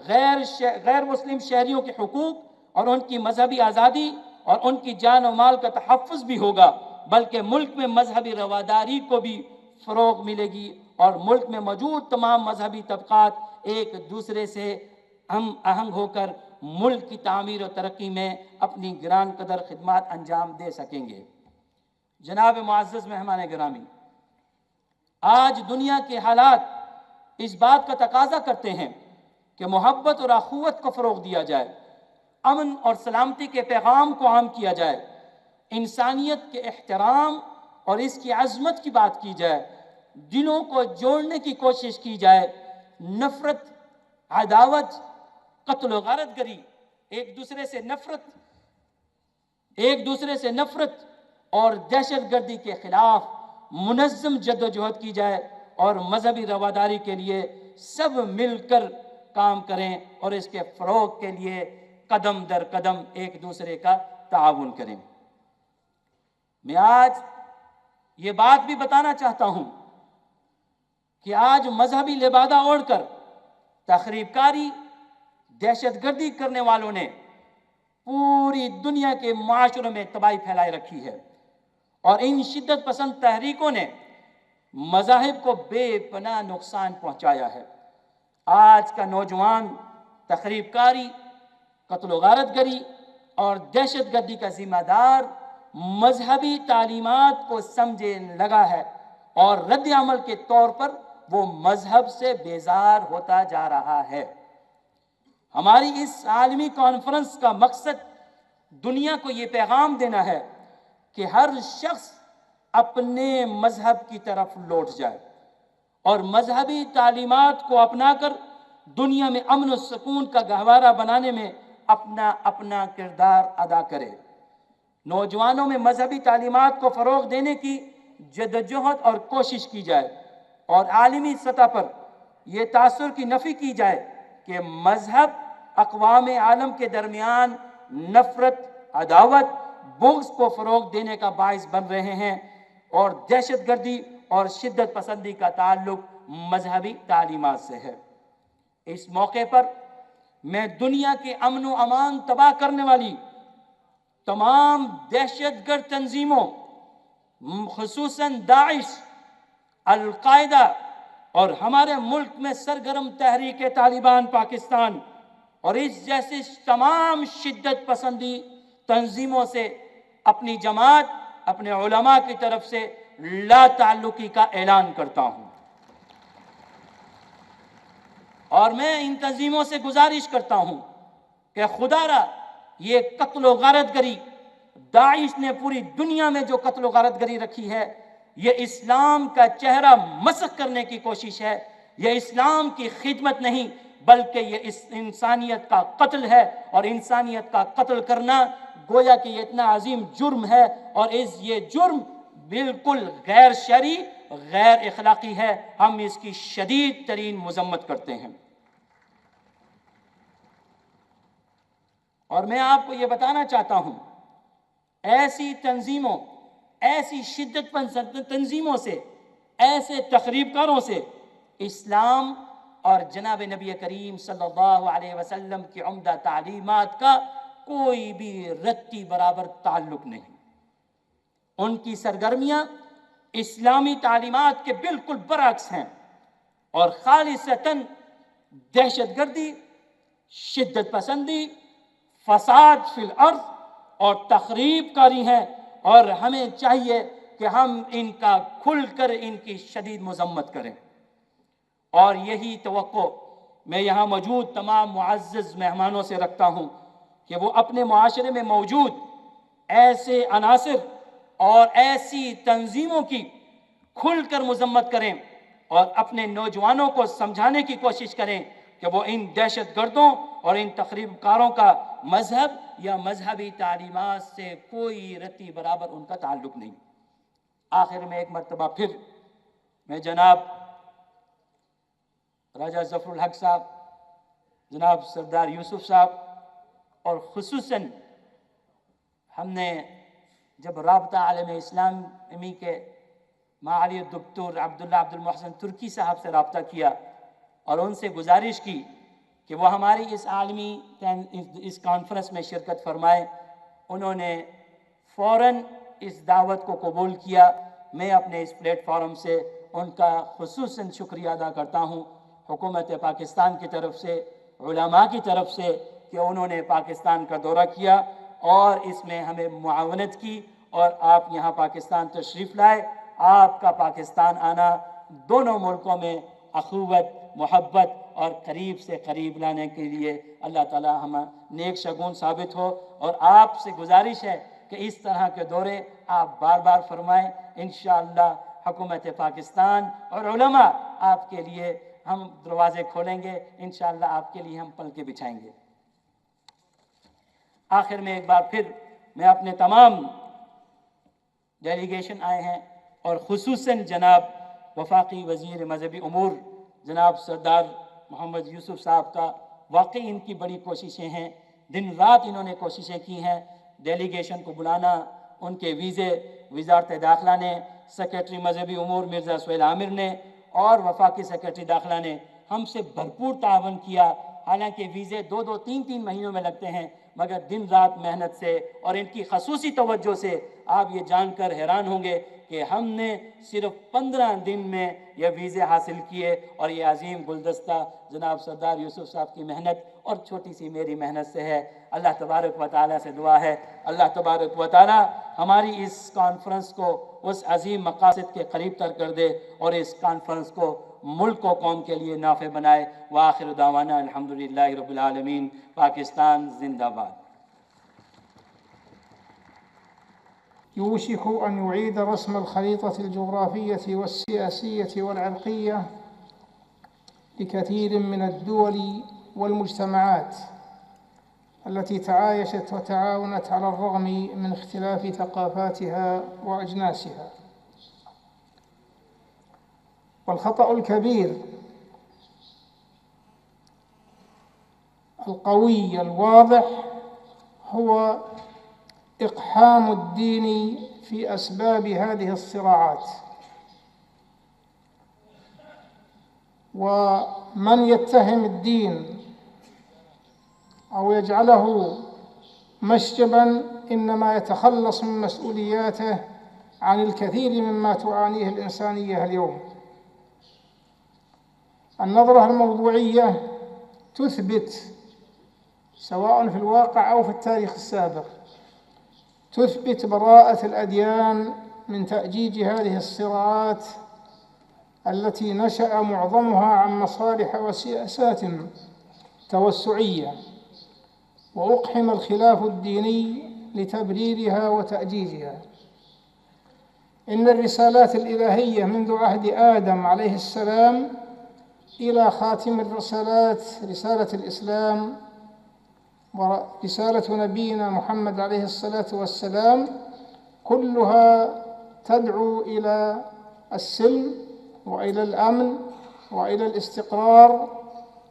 غیر مسلم شہریوں کے حقوق اور ان کی مذہبی آزادی اور ان کی جان و مال کا تحفظ بھی ہوگا بلکہ ملک میں مذہبی رواداری کو بھی فروغ ملے گی، اور ملک میں موجود تمام مذہبی طبقات ایک دوسرے سے ہم آہنگ ہو کر ملک کی تعمیر و ترقی میں اپنی گران قدر خدمات انجام دے سکیں گے۔ جناب معزز مہمان گرامی، آج دنیا کے حالات اس بات کا تقاضا کرتے ہیں کہ محبت اور اخوت کو فروغ دیا جائے، امن اور سلامتی کے پیغام کو عام کیا جائے، انسانیت کے احترام اور اس کی عظمت کی بات کی جائے، دلوں کو جوڑنے کی کوشش کی جائے، نفرت، عداوت، قتل و غارت گری، ایک دوسرے سے نفرت اور دہشت گردی کے خلاف منظم جدوجہد کی جائے، اور مذہبی رواداری کے لیے سب مل کر کام کریں اور اس کے فروغ کے لیے قدم در قدم ایک دوسرے کا تعاون کریں۔ میں آج یہ بات بھی بتانا چاہتا ہوں کہ آج مذہبی لبادہ اوڑھ کر تخریب کاری، دہشت گردی کرنے والوں نے پوری دنیا کے معاشروں میں تباہی پھیلائے رکھی ہے، اور ان شدت پسند تحریکوں نے مذاہب کو بے پناہ نقصان پہنچایا ہے۔ آج کا نوجوان تخریب کاری، قتل و غارت گری اور دہشت گردی کا ذمہ دار مذہبی تعلیمات کو سمجھے لگا ہے، اور رد عمل کے طور پر وہ مذہب سے بیزار ہوتا جا رہا ہے۔ ہماری اس عالمی کانفرنس کا مقصد دنیا کو یہ پیغام دینا ہے کہ ہر شخص اپنے مذہب کی طرف لوٹ جائے اور مذہبی تعلیمات کو اپنا کر دنیا میں امن و سکون کا گہوارہ بنانے میں اپنا اپنا کردار ادا کرے۔ نوجوانوں میں مذہبی تعلیمات کو فروغ دینے کی جدوجہد اور کوشش کی جائے اور عالمی سطح پر یہ تاثر کی نفی کی جائے کہ مذہب اقوام عالم کے درمیان نفرت، عداوت، بغض کو فروغ دینے کا باعث بن رہے ہیں اور دہشت گردی اور شدت پسندی کا تعلق مذہبی تعلیمات سے ہے۔ اس موقع پر میں دنیا کے امن و امان تباہ کرنے والی تمام دہشت گرد تنظیموں، خصوصاً داعش، القاعدہ اور ہمارے ملک میں سرگرم تحریک طالبان پاکستان اور اس جیسے تمام شدت پسندی تنظیموں سے اپنی جماعت، اپنے علماء کی طرف سے لا تعلقی کا اعلان کرتا ہوں، اور میں ان تنظیموں سے گزارش کرتا ہوں کہ خدا را یہ قتل و غارت گری داعش نے پوری دنیا میں جو قتل و غارت گری رکھی ہے، یہ اسلام کا چہرہ مسخ کرنے کی کوشش ہے، یہ اسلام کی خدمت نہیں بلکہ یہ انسانیت کا قتل ہے، اور انسانیت کا قتل کرنا گویا کہ یہ اتنا عظیم جرم ہے اور یہ جرم بالکل غیر شرعی، غیر اخلاقی ہے۔ ہم اس کی شدید ترین مذمت کرتے ہیں۔ اور میں آپ کو یہ بتانا چاہتا ہوں، ایسی تنظیموں، ایسی شدت پسند تنظیموں سے، ایسے تخریب کاروں سے اسلام اور جناب نبی کریم صلی اللہ علیہ وسلم کی عمدہ تعلیمات کا کوئی بھی رتی برابر تعلق نہیں۔ ان کی سرگرمیاں اسلامی تعلیمات کے بالکل برعکس ہیں اور خالصتاً دہشت گردی، شدت پسندی، فساد فی الارض اور تخریب کاری ہیں، اور ہمیں چاہیے کہ ہم ان کا کھل کر ان کی شدید مذمت کریں۔ اور یہی توقع میں یہاں موجود تمام معزز مہمانوں سے رکھتا ہوں کہ وہ اپنے معاشرے میں موجود ایسے عناصر اور ایسی تنظیموں کی کھل کر مذمت کریں اور اپنے نوجوانوں کو سمجھانے کی کوشش کریں کہ وہ ان دہشت گردوں اور ان تخریب کاروں کا مذہب یا مذہبی تعلیمات سے کوئی رتی برابر ان کا تعلق نہیں۔ آخر میں ایک مرتبہ پھر میں جناب راجہ ظفر الحق صاحب، جناب سردار یوسف صاحب اور خصوصاً ہم نے جب رابطہ عالم اسلامی کے معالی الدکتور عبداللہ عبد المحسن ترکی صاحب سے رابطہ کیا اور ان سے گزارش کی کہ وہ ہماری اس عالمی اس کانفرنس میں شرکت فرمائیں، انہوں نے فوراً اس دعوت کو قبول کیا۔ میں اپنے اس پلیٹ فارم سے ان کا خصوصاً شکریہ ادا کرتا ہوں حکومت پاکستان کی طرف سے، علماء کی طرف سے، کہ انہوں نے پاکستان کا دورہ کیا اور اس میں ہمیں معاونت کی اور آپ یہاں پاکستان تشریف لائے۔ آپ کا پاکستان آنا دونوں ملکوں میں اخوت، محبت اور قریب سے قریب لانے کے لیے اللہ تعالی ہمیں نیک شگون ثابت ہو، اور آپ سے گزارش ہے کہ اس طرح کے دورے آپ بار بار فرمائیں۔ انشاءاللہ حکومت پاکستان اور علماء آپ کے لیے ہم دروازے کھولیں گے، انشاءاللہ آپ کے لیے ہم پلکیں بچھائیں گے۔ آخر میں ایک بار پھر میں اپنے تمام ڈیلیگیشن آئے ہیں اور خصوصاً جناب وفاقی وزیر مذہبی امور جناب سردار محمد یوسف صاحب کا، واقعی ان کی بڑی کوششیں ہیں، دن رات انہوں نے کوششیں کی ہیں ڈیلیگیشن کو بلانا، ان کے ویزے وزارت داخلہ نے، سیکرٹری مذہبی امور مرزا سہیل عامر نے اور وفاقی سیکرٹری داخلہ نے ہم سے بھرپور تعاون کیا۔ حالانکہ ویزے 2-3 مہینوں میں لگتے ہیں، مگر دن رات محنت سے اور ان کی خصوصی توجہ سے آپ یہ جان کر حیران ہوں گے کہ ہم نے صرف 15 دن میں یہ ویزے حاصل کیے، اور یہ عظیم گلدستہ جناب سردار یوسف صاحب کی محنت اور چھوٹی سی میری محنت سے ہے۔ اللہ تبارک و تعالیٰ سے دعا ہے اللہ تبارک و تعالیٰ ہماری اس کانفرنس کو اس عظیم مقاصد کے قریب تر کر دے اور اس کانفرنس کو ملک و قوم کے لیے نافع بنائے۔ وآخر دعوانا الحمدللہ رب العالمین۔ پاکستان زندہ باد۔ يوشك أن يعيد رسم الخريطة الجغرافية والسياسية والعرقية لكثير من الدول والمجتمعات التي تعايشت وتعاونت على الرغم من اختلاف ثقافاتها وأجناسها. والخطأ الكبير القوي الواضح هو إقحام الدين في أسباب هذه الصراعات، ومن يتهم الدين أو يجعله مشجبا إنما يتخلص من مسؤولياته عن الكثير مما تعانيه الإنسانية اليوم. النظرة الموضوعية تثبت سواء في الواقع أو في التاريخ السابق، تثبت براءة الأديان من تأجيج هذه الصراعات التي نشأ معظمها عن مصالح وسياسات توسعية، وأقحم الخلاف الديني لتبريرها وتأجيجها. إن الرسالات الإلهية منذ عهد آدم عليه السلام إلى خاتم الرسالات رسالة الإسلام ورسالة نبينا محمد عليه الصلاة والسلام كلها تدعو إلى السلم وإلى الأمن وإلى الاستقرار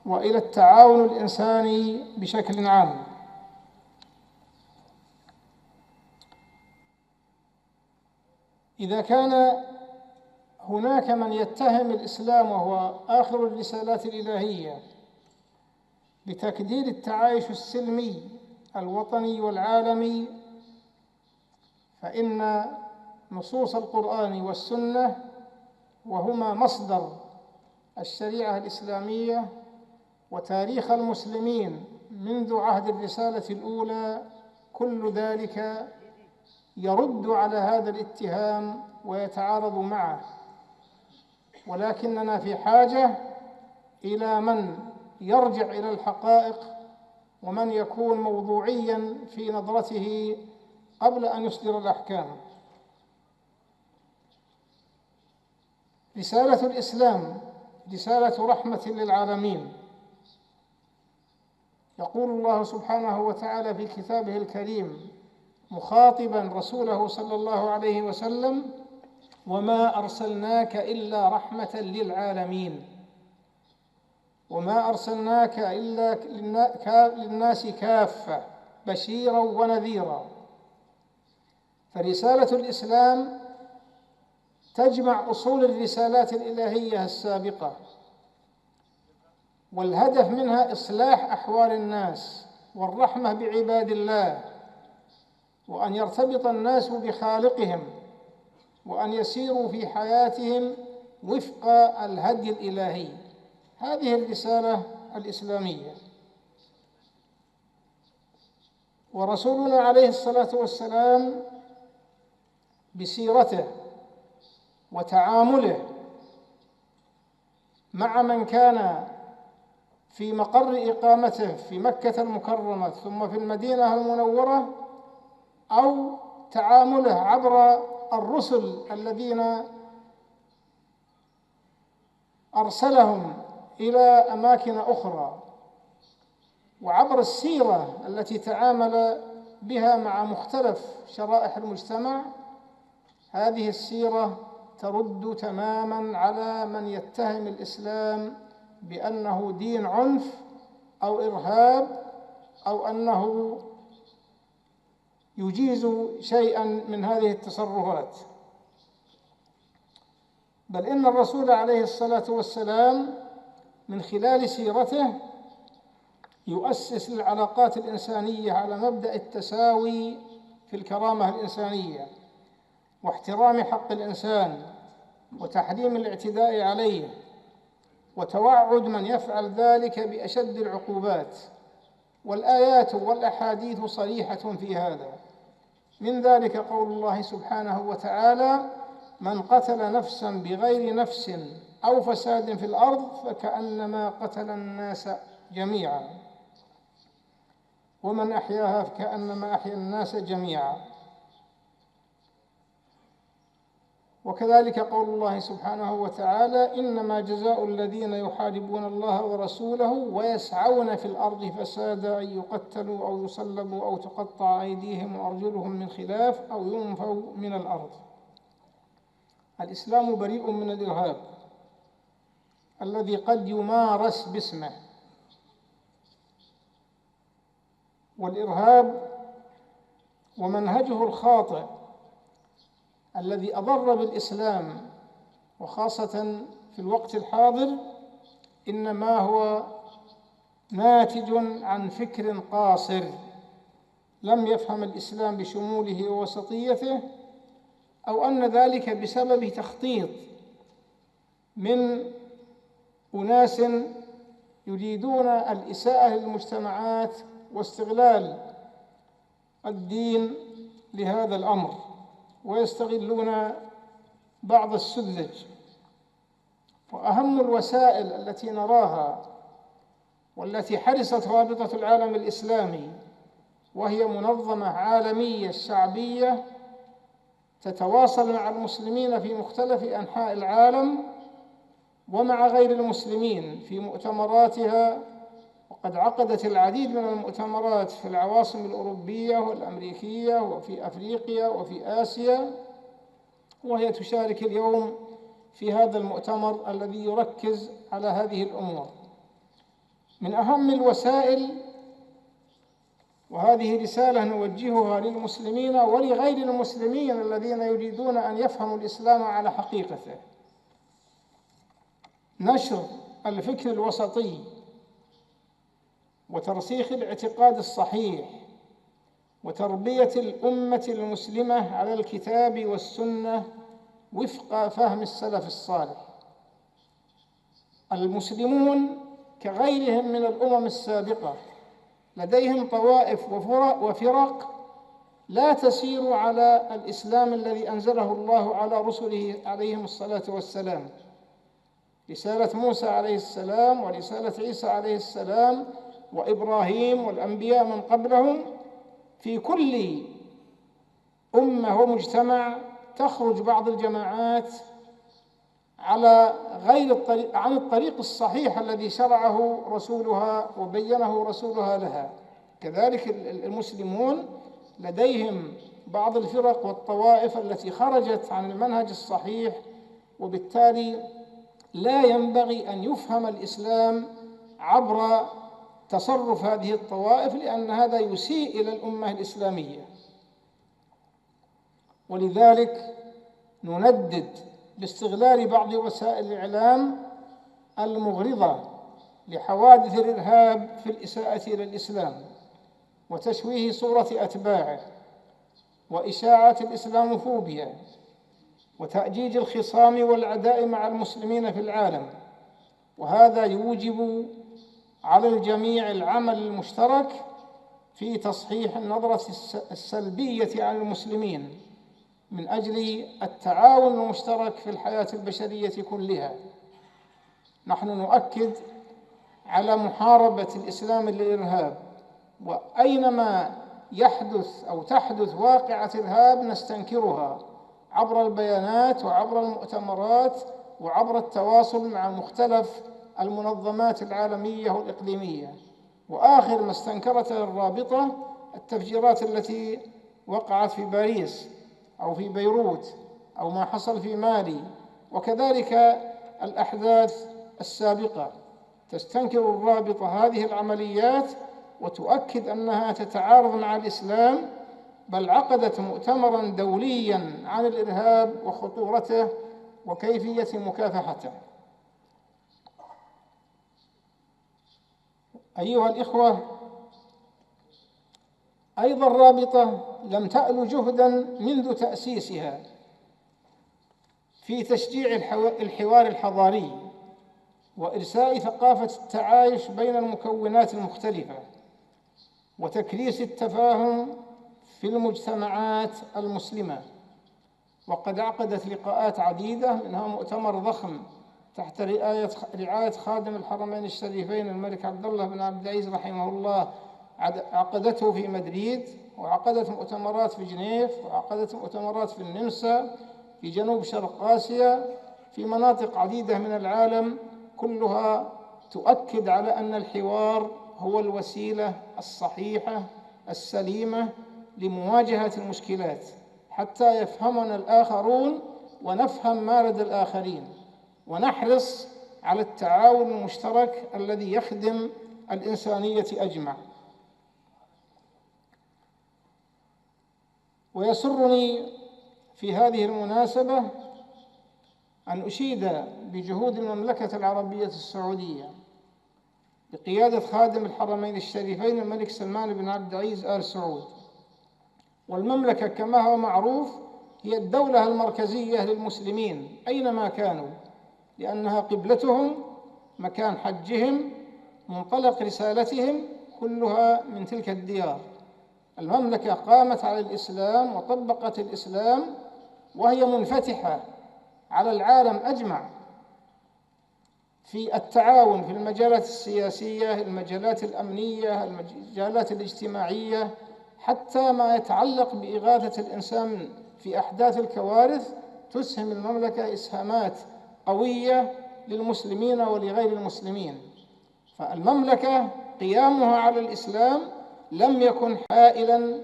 وإلى التعاون الإنساني بشكل عام. إذا كان هناك من يتهم الإسلام وهو آخر الرسالات الإلهية بتكدير التعايش السلمي الوطني والعالمي، فإن نصوص القرآن والسنة وهما مصدر الشريعة الإسلامية وتاريخ المسلمين منذ عهد الرسالة الأولى كل ذلك يرد على هذا الاتهام ويتعارض معه، ولكننا في حاجة إلى من يرجع إلى الحقائق ومن يكون موضوعياً في نظرته قبل أن يصدر الأحكام. رسالة الإسلام رسالة رحمة للعالمين. يقول الله سبحانه وتعالى في كتابه الكريم مخاطباً رسوله صلى الله عليه وسلم: وما أرسلناك إلا رحمة للعالمين، وما أرسلناك إلا للناس كافة بشيراً ونذيراً. فرسالة الإسلام تجمع أصول الرسالات الإلهية السابقة، والهدف منها إصلاح أحوال الناس والرحمة بعباد الله، وأن يرتبط الناس بخالقهم، وأن يسيروا في حياتهم وفق الهدي الإلهي. هذه الرسالة الإسلامية. ورسولنا عليه الصلاة والسلام بسيرته وتعامله مع من كان في مقر إقامته في مكة المكرمة ثم في المدينة المنورة، أو تعامله عبر الرسل الذين أرسلهم إلى أماكن أخرى، وعبر السيرة التي تعامل بها مع مختلف شرائح المجتمع، هذه السيرة ترد تماماً على من يتهم الإسلام بأنه دين عنف أو إرهاب أو أنه يجيز شيئاً من هذه التصرفات. بل إن الرسول عليه الصلاة والسلام من خلال سيرته يؤسس للعلاقات الإنسانية على مبدأ التساوي في الكرامة الإنسانية واحترام حق الإنسان وتحريم الاعتداء عليه، وتوعد من يفعل ذلك بأشد العقوبات. والآيات والأحاديث صريحة في هذا. من ذلك قول الله سبحانه وتعالى: من قتل نفسا بغير نفس أو فساد في الأرض فكأنما قتل الناس جميعا، ومن أحياها فكأنما أحيا الناس جميعا. وكذلك قول الله سبحانه وتعالى: إنما جزاء الذين يحاربون الله ورسوله ويسعون في الأرض فسادا أن يقتلوا أو يصلبوا أو تقطع أيديهم وأرجلهم من خلاف أو ينفوا من الأرض. الإسلام بريء من الإرهاب الذي قد يمارس باسمه، والإرهاب ومنهجه الخاطئ الذي أضر بالإسلام وخاصة في الوقت الحاضر إنما هو ناتج عن فكر قاصر لم يفهم الإسلام بشموله ووسطيته، أو أن ذلك بسبب تخطيط من أناس يريدون الإساءة للمجتمعات واستغلال الدين لهذا الأمر، ويستغلون بعض السذج. وأهم الوسائل التي نراها والتي حرصت رابطة العالم الإسلامي، وهي منظمة عالمية شعبية تتواصل مع المسلمين في مختلف أنحاء العالم ومع غير المسلمين في مؤتمراتها، وقد عقدت العديد من المؤتمرات في العواصم الأوروبية والأمريكية وفي أفريقيا وفي آسيا، وهي تشارك اليوم في هذا المؤتمر الذي يركز على هذه الأمور. من أهم الوسائل، وهذه رسالة نوجهها للمسلمين ولغير المسلمين الذين يريدون أن يفهموا الإسلام على حقيقته، نشر الفكر الوسطي وترسيخ الاعتقاد الصحيح وتربية الأمة المسلمة على الكتاب والسنة وفق فهم السلف الصالح. المسلمون كغيرهم من الأمم السابقة لديهم طوائف وفرق لا تسير على الإسلام الذي أنزله الله على رسله عليهم الصلاة والسلام. رسالة موسى عليه السلام ورسالة عيسى عليه السلام وإبراهيم والأنبياء من قبلهم، في كل أمة ومجتمع تخرج بعض الجماعات على عن الطريق الصحيح الذي شرعه رسولها وبينه رسولها لها. كذلك المسلمون لديهم بعض الفرق والطوائف التي خرجت عن المنهج الصحيح، وبالتالي لا ينبغي أن يفهم الإسلام عبر تصرف هذه الطوائف، لأن هذا يسيء إلى الأمة الإسلامية. ولذلك نندد باستغلال بعض وسائل الإعلام المغرضة لحوادث الإرهاب في الإساءة إلى الإسلام وتشويه صورة أتباعه وإشاعة الإسلاموفوبيا وتأجيج الخصام والعداء مع المسلمين في العالم. وهذا يوجب على الجميع العمل المشترك في تصحيح النظرة السلبية عن المسلمين من أجل التعاون المشترك في الحياة البشرية كلها. نحن نؤكد على محاربة الإسلام للإرهاب، وأينما يحدث أو تحدث واقعة إرهاب نستنكرها عبر البيانات وعبر المؤتمرات وعبر التواصل مع مختلف المنظمات العالمية والإقليمية. وآخر ما استنكرته الرابطة التفجيرات التي وقعت في باريس أو في بيروت أو ما حصل في مالي، وكذلك الأحداث السابقة. تستنكر الرابطة هذه العمليات وتؤكد أنها تتعارض مع الإسلام، بل عقدت مؤتمراً دولياً عن الإرهاب وخطورته وكيفية مكافحته. أيها الإخوة، أيضاً الرابطة لم تأل جهداً منذ تأسيسها في تشجيع الحوار الحضاري وإرساء ثقافة التعايش بين المكونات المختلفة وتكريس التفاهم في المجتمعات المسلمة. وقد عقدت لقاءات عديدة، منها مؤتمر ضخم تحت رعاية خادم الحرمين الشريفين الملك عبد الله بن عبد العزيز رحمه الله، عقدته في مدريد، وعقدت مؤتمرات في جنيف، وعقدت مؤتمرات في النمسا، في جنوب شرق آسيا، في مناطق عديدة من العالم، كلها تؤكد على أن الحوار هو الوسيلة الصحيحة السليمة لمواجهة المشكلات، حتى يفهمنا الآخرون ونفهم ما لدى الآخرين، ونحرص على التعاون المشترك الذي يخدم الإنسانية أجمع. ويسرني في هذه المناسبة أن أشيد بجهود المملكة العربية السعودية بقيادة خادم الحرمين الشريفين الملك سلمان بن عبد العزيز آل سعود. والمملكة كما هو معروف هي الدولة المركزية للمسلمين أينما كانوا، لأنها قبلتهم، مكان حجهم، منطلق رسالتهم، كلها من تلك الديار. المملكة قامت على الإسلام وطبقت الإسلام، وهي منفتحة على العالم أجمع في التعاون في المجالات السياسية، المجالات الأمنية، المجالات الاجتماعية، حتى ما يتعلق بإغاثة الإنسان في أحداث الكوارث. تسهم المملكة إسهامات قوية للمسلمين ولغير المسلمين. فالمملكة قيامها على الإسلام لم يكن حائلاً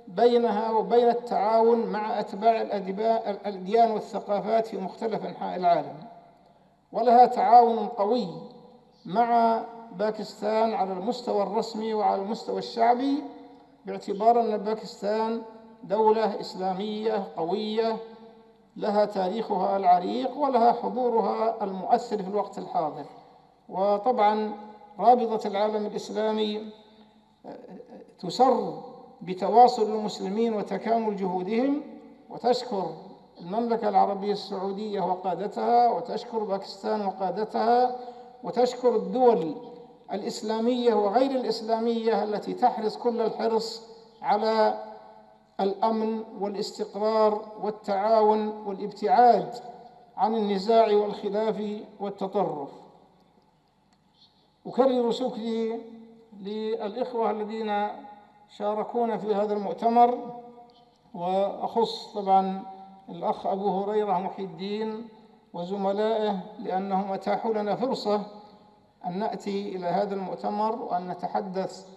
بينها وبين التعاون مع أتباع الأديان والثقافات في مختلف أنحاء العالم، ولها تعاون قوي مع باكستان على المستوى الرسمي وعلى المستوى الشعبي، باعتبار أن باكستان دولة إسلامية قوية لها تاريخها العريق ولها حضورها المؤثر في الوقت الحاضر. وطبعا رابطة العالم الإسلامي تسر بتواصل المسلمين وتكامل جهودهم، وتشكر المملكة العربية السعودية وقادتها، وتشكر باكستان وقادتها، وتشكر الدول الإسلامية وغير الإسلامية التي تحرص كل الحرص على الأمن والاستقرار والتعاون والابتعاد عن النزاع والخلاف والتطرف. أكرر شكري للإخوة الذين شاركونا في هذا المؤتمر، وأخص طبعا الأخ أبو هريرة محي الدين وزملائه، لأنهم أتاحوا لنا فرصة أن نأتي إلى هذا المؤتمر وأن نتحدث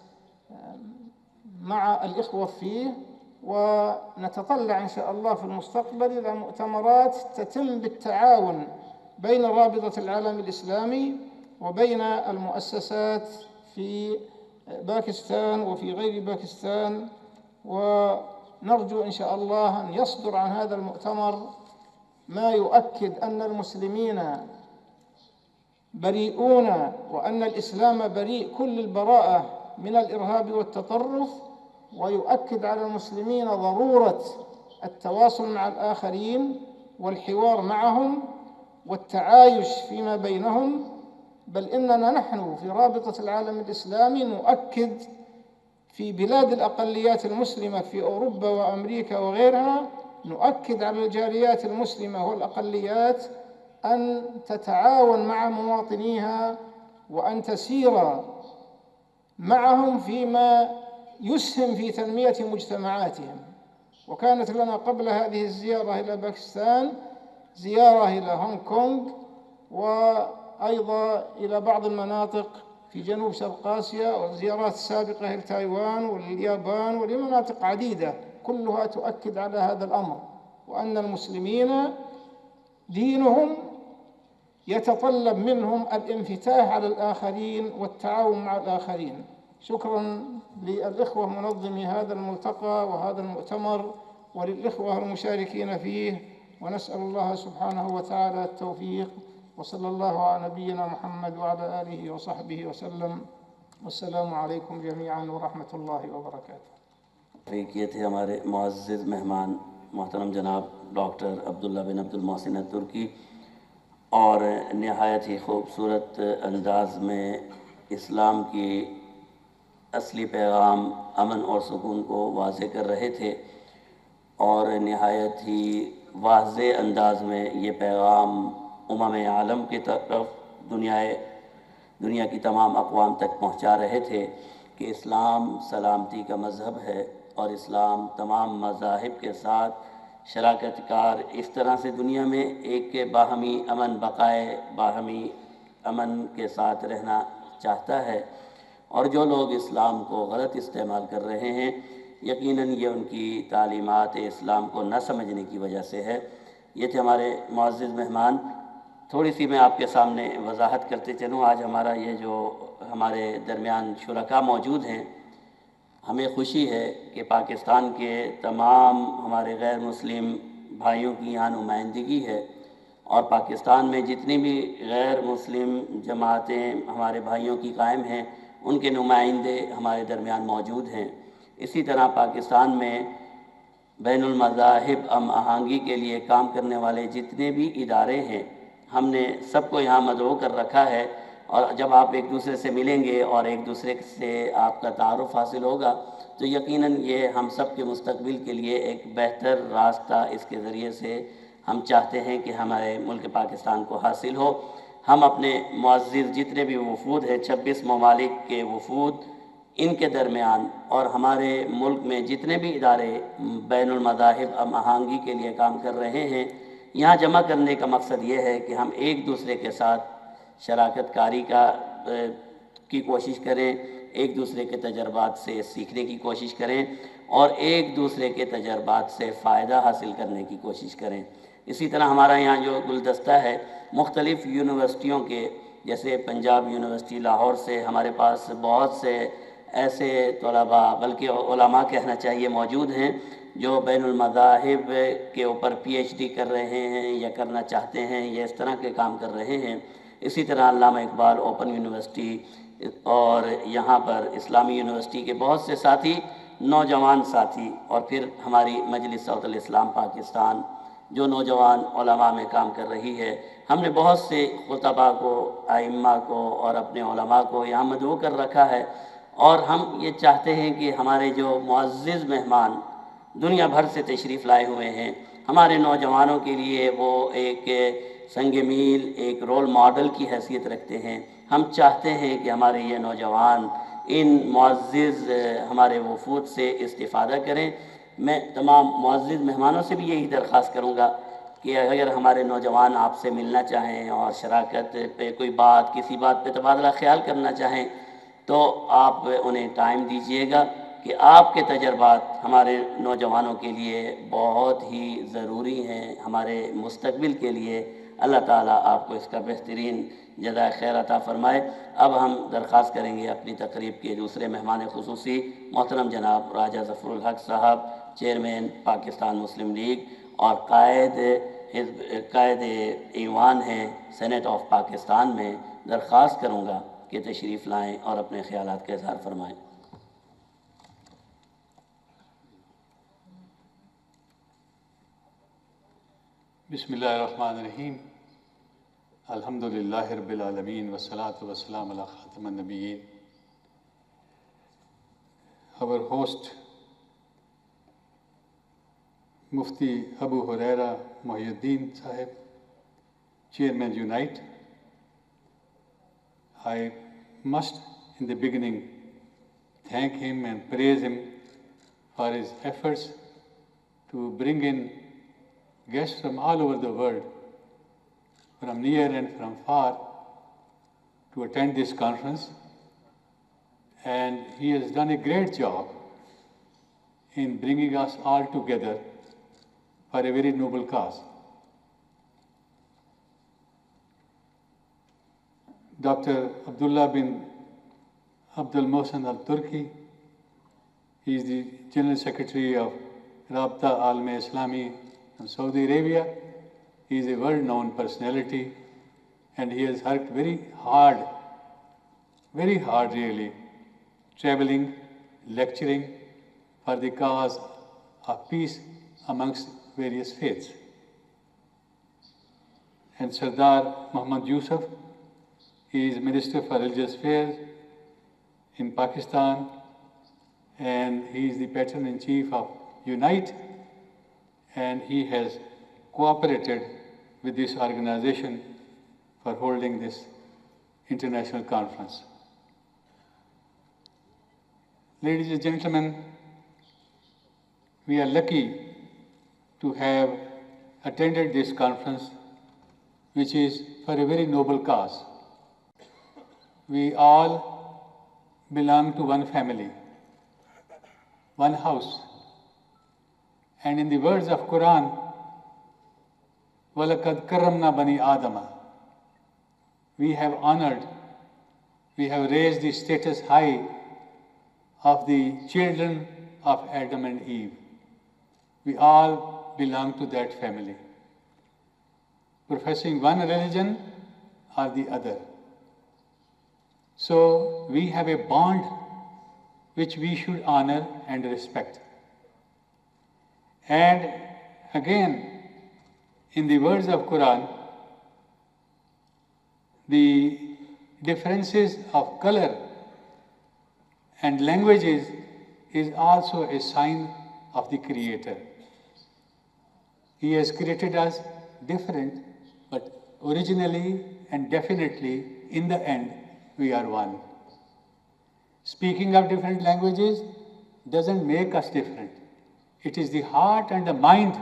مع الإخوة فيه، ونتطلع إن شاء الله في المستقبل إلى مؤتمرات تتم بالتعاون بين رابطة العالم الإسلامي وبين المؤسسات في باكستان وفي غير باكستان. ونرجو إن شاء الله أن يصدر عن هذا المؤتمر ما يؤكد أن المسلمين بريئون، وأن الإسلام بريء كل البراءة من الإرهاب والتطرف، ويؤكد على المسلمين ضرورة التواصل مع الآخرين والحوار معهم والتعايش فيما بينهم. بل إننا نحن في رابطة العالم الإسلامي نؤكد في بلاد الأقليات المسلمة في أوروبا وأمريكا وغيرها، نؤكد على الجاليات المسلمة والأقليات أن تتعاون مع مواطنيها وأن تسير معهم فيما يسهم في تنمية مجتمعاتهم. وكانت لنا قبل هذه الزيارة إلى باكستان زيارة إلى هونغ كونغ، وأيضا إلى بعض المناطق في جنوب شرق آسيا، وزيارات سابقة إلى تايوان واليابان ولمناطق عديدة، كلها تؤكد على هذا الأمر، وأن المسلمين دينهم يتطلب منهم الانفتاح على الآخرين والتعاون مع الآخرين. شكرا للإخوة منظمي هذا الملتقى وهذا المؤتمر وللإخوة المشاركين فيه، ونسأل الله سبحانه وتعالى التوفيق، وصلى الله على نبينا محمد وعلى آله وصحبه وسلم، والسلام عليكم جميعا ورحمة الله وبركاته. یہ تھے ہمارے معزز مہمان محترم جناب ڈاکٹر عبداللہ بن عبد المحسن الترکی، اور نہایت ہی خوبصورت انداز میں اسلام کی اصلی پیغام امن اور سکون کو واضح کر رہے تھے، اور نہایت ہی واضح انداز میں یہ پیغام عالم کی طرف دنیا کی تمام اقوام تک پہنچا رہے تھے کہ اسلام سلامتی کا مذہب ہے، اور اسلام تمام مذاہب کے ساتھ شراکت کار اس طرح سے دنیا میں ایک باہمی امن بقائے باہمی امن کے ساتھ رہنا چاہتا ہے، اور جو لوگ اسلام کو غلط استعمال کر رہے ہیں یقیناً یہ ان کی تعلیمات اسلام کو نہ سمجھنے کی وجہ سے ہے۔ یہ تھے ہمارے معزز مہمان۔ تھوڑی سی میں آپ کے سامنے وضاحت کرتے چلوں، آج ہمارا یہ جو ہمارے درمیان شرکاء موجود ہیں، ہمیں خوشی ہے کہ پاکستان کے تمام ہمارے غیر مسلم بھائیوں کی یہاں نمائندگی ہے، اور پاکستان میں جتنی بھی غیر مسلم جماعتیں ہمارے بھائیوں کی قائم ہیں ان کے نمائندے ہمارے درمیان موجود ہیں۔ اسی طرح پاکستان میں بین المذاہب ہم آہنگی کے لیے کام کرنے والے جتنے بھی ادارے ہیں ہم نے سب کو یہاں مدعو کر رکھا ہے، اور جب آپ ایک دوسرے سے ملیں گے اور ایک دوسرے سے آپ کا تعارف حاصل ہوگا تو یقیناً یہ ہم سب کے مستقبل کے لیے ایک بہتر راستہ اس کے ذریعے سے ہم چاہتے ہیں کہ ہمارے ملک پاکستان کو حاصل ہو۔ ہم اپنے معزز جتنے بھی وفود ہیں 26 ممالک کے وفود، ان کے درمیان اور ہمارے ملک میں جتنے بھی ادارے بین المذاہب ہم آہنگی کے لیے کام کر رہے ہیں، یہاں جمع کرنے کا مقصد یہ ہے کہ ہم ایک دوسرے کے ساتھ شراکت کاری کی کوشش کریں، ایک دوسرے کے تجربات سے سیکھنے کی کوشش کریں، اور ایک دوسرے کے تجربات سے فائدہ حاصل کرنے کی کوشش کریں۔ اسی طرح ہمارا یہاں جو گلدستہ ہے مختلف یونیورسٹیوں کے، جیسے پنجاب یونیورسٹی لاہور سے ہمارے پاس بہت سے ایسے طلباء بلکہ علماء کہنا چاہیے موجود ہیں جو بین المذاہب کے اوپر پی ایچ ڈی کر رہے ہیں یا کرنا چاہتے ہیں یا اس طرح کے کام کر رہے ہیں۔ اسی طرح علامہ اقبال اوپن یونیورسٹی اور یہاں پر اسلامی یونیورسٹی کے بہت سے ساتھی، نوجوان ساتھی، اور پھر ہماری مجلس صوت الاسلام پاکستان جو نوجوان علماء میں کام کر رہی ہے، ہم نے بہت سے خطباء کو، ائمہ کو اور اپنے علماء کو یہاں مدعو کر رکھا ہے، اور ہم یہ چاہتے ہیں کہ ہمارے جو معزز مہمان دنیا بھر سے تشریف لائے ہوئے ہیں ہمارے نوجوانوں کے لیے وہ ایک سنگ میل، ایک رول ماڈل کی حیثیت رکھتے ہیں۔ ہم چاہتے ہیں کہ ہمارے یہ نوجوان ان معزز ہمارے وفود سے استفادہ کریں۔ میں تمام معزز مہمانوں سے بھی یہی درخواست کروں گا کہ اگر ہمارے نوجوان آپ سے ملنا چاہیں اور شراکت پہ کوئی بات، کسی بات پہ تبادلہ خیال کرنا چاہیں تو آپ انہیں ٹائم دیجئے گا کہ آپ کے تجربات ہمارے نوجوانوں کے لیے بہت ہی ضروری ہیں، ہمارے مستقبل کے لیے۔ اللہ تعالیٰ آپ کو اس کا بہترین جزائے خیر عطا فرمائے۔ اب ہم درخواست کریں گے اپنی تقریب کے دوسرے مہمان خصوصی محترم جناب راجہ ظفر الحق صاحب، چیئرمین پاکستان مسلم لیگ اور قائد ایوان ہیں سینٹ آف پاکستان میں، درخواست کروں گا کہ تشریف لائیں اور اپنے خیالات کا اظہار فرمائیں۔ بسم اللہ الرحمن الرحیم، الحمدللہ رب العالمین والصلاة والسلام علی خاتم النبیین۔ Our host, Mufti Abu Huraira Muhyiddin Sahib, Chairman Unite. I must in the beginning thank him and praise him for his efforts to bring in guests from all over the world, from near and from far, to attend this conference. And he has done a great job in bringing us all together for a very noble cause. Dr. Abdullah bin Abdul Mohsen Al-Turki, he is the General Secretary of Rabta Alam Islami from Saudi Arabia. He is a world-known personality, and he has worked very hard really, traveling, lecturing for the cause of peace amongst various faiths. And Sardar Muhammad Yusuf, he is Minister for Religious Affairs in Pakistan, and he is the Patron-in-Chief of Unite, and he has cooperated with this organization for holding this international conference. Ladies and gentlemen, we are lucky to have attended this conference, which is for a very noble cause. We all belong to one family, one house. And in the words of Quran, وَلَقَدْ كَرَّمْنَا بَنِي آدَمَ, we have honored, we have raised the status high of the children of Adam and Eve. We all belong to that family, professing one religion or the other. So we have a bond which we should honor and respect. And again, in the words of Quran, the differences of color and languages is also a sign of the Creator. He has created us different, but originally and definitely in the end, we are one. Speaking of different languages doesn't make us different. It is the heart and the mind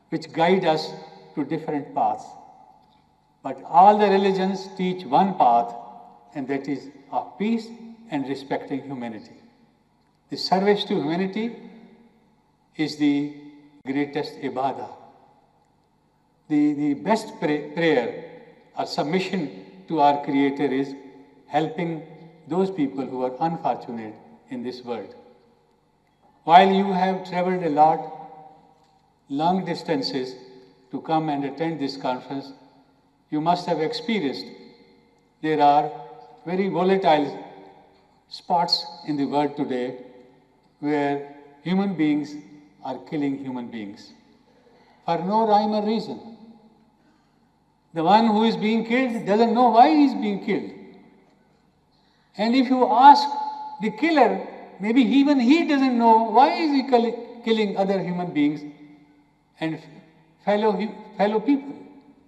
which guide us to different paths. But all the religions teach one path, and that is of peace and respecting humanity. The service to humanity is the greatest ibadah. The best prayer or submission to our Creator is helping those people who are unfortunate in this world. While you have traveled a lot, long distances to come and attend this conference, you must have experienced there are very volatile spots in the world today where human beings are killing human beings for no rhyme or reason. The one who is being killed doesn't know why he is being killed. And if you ask the killer, maybe even he doesn't know why is he killing other human beings and fellow people.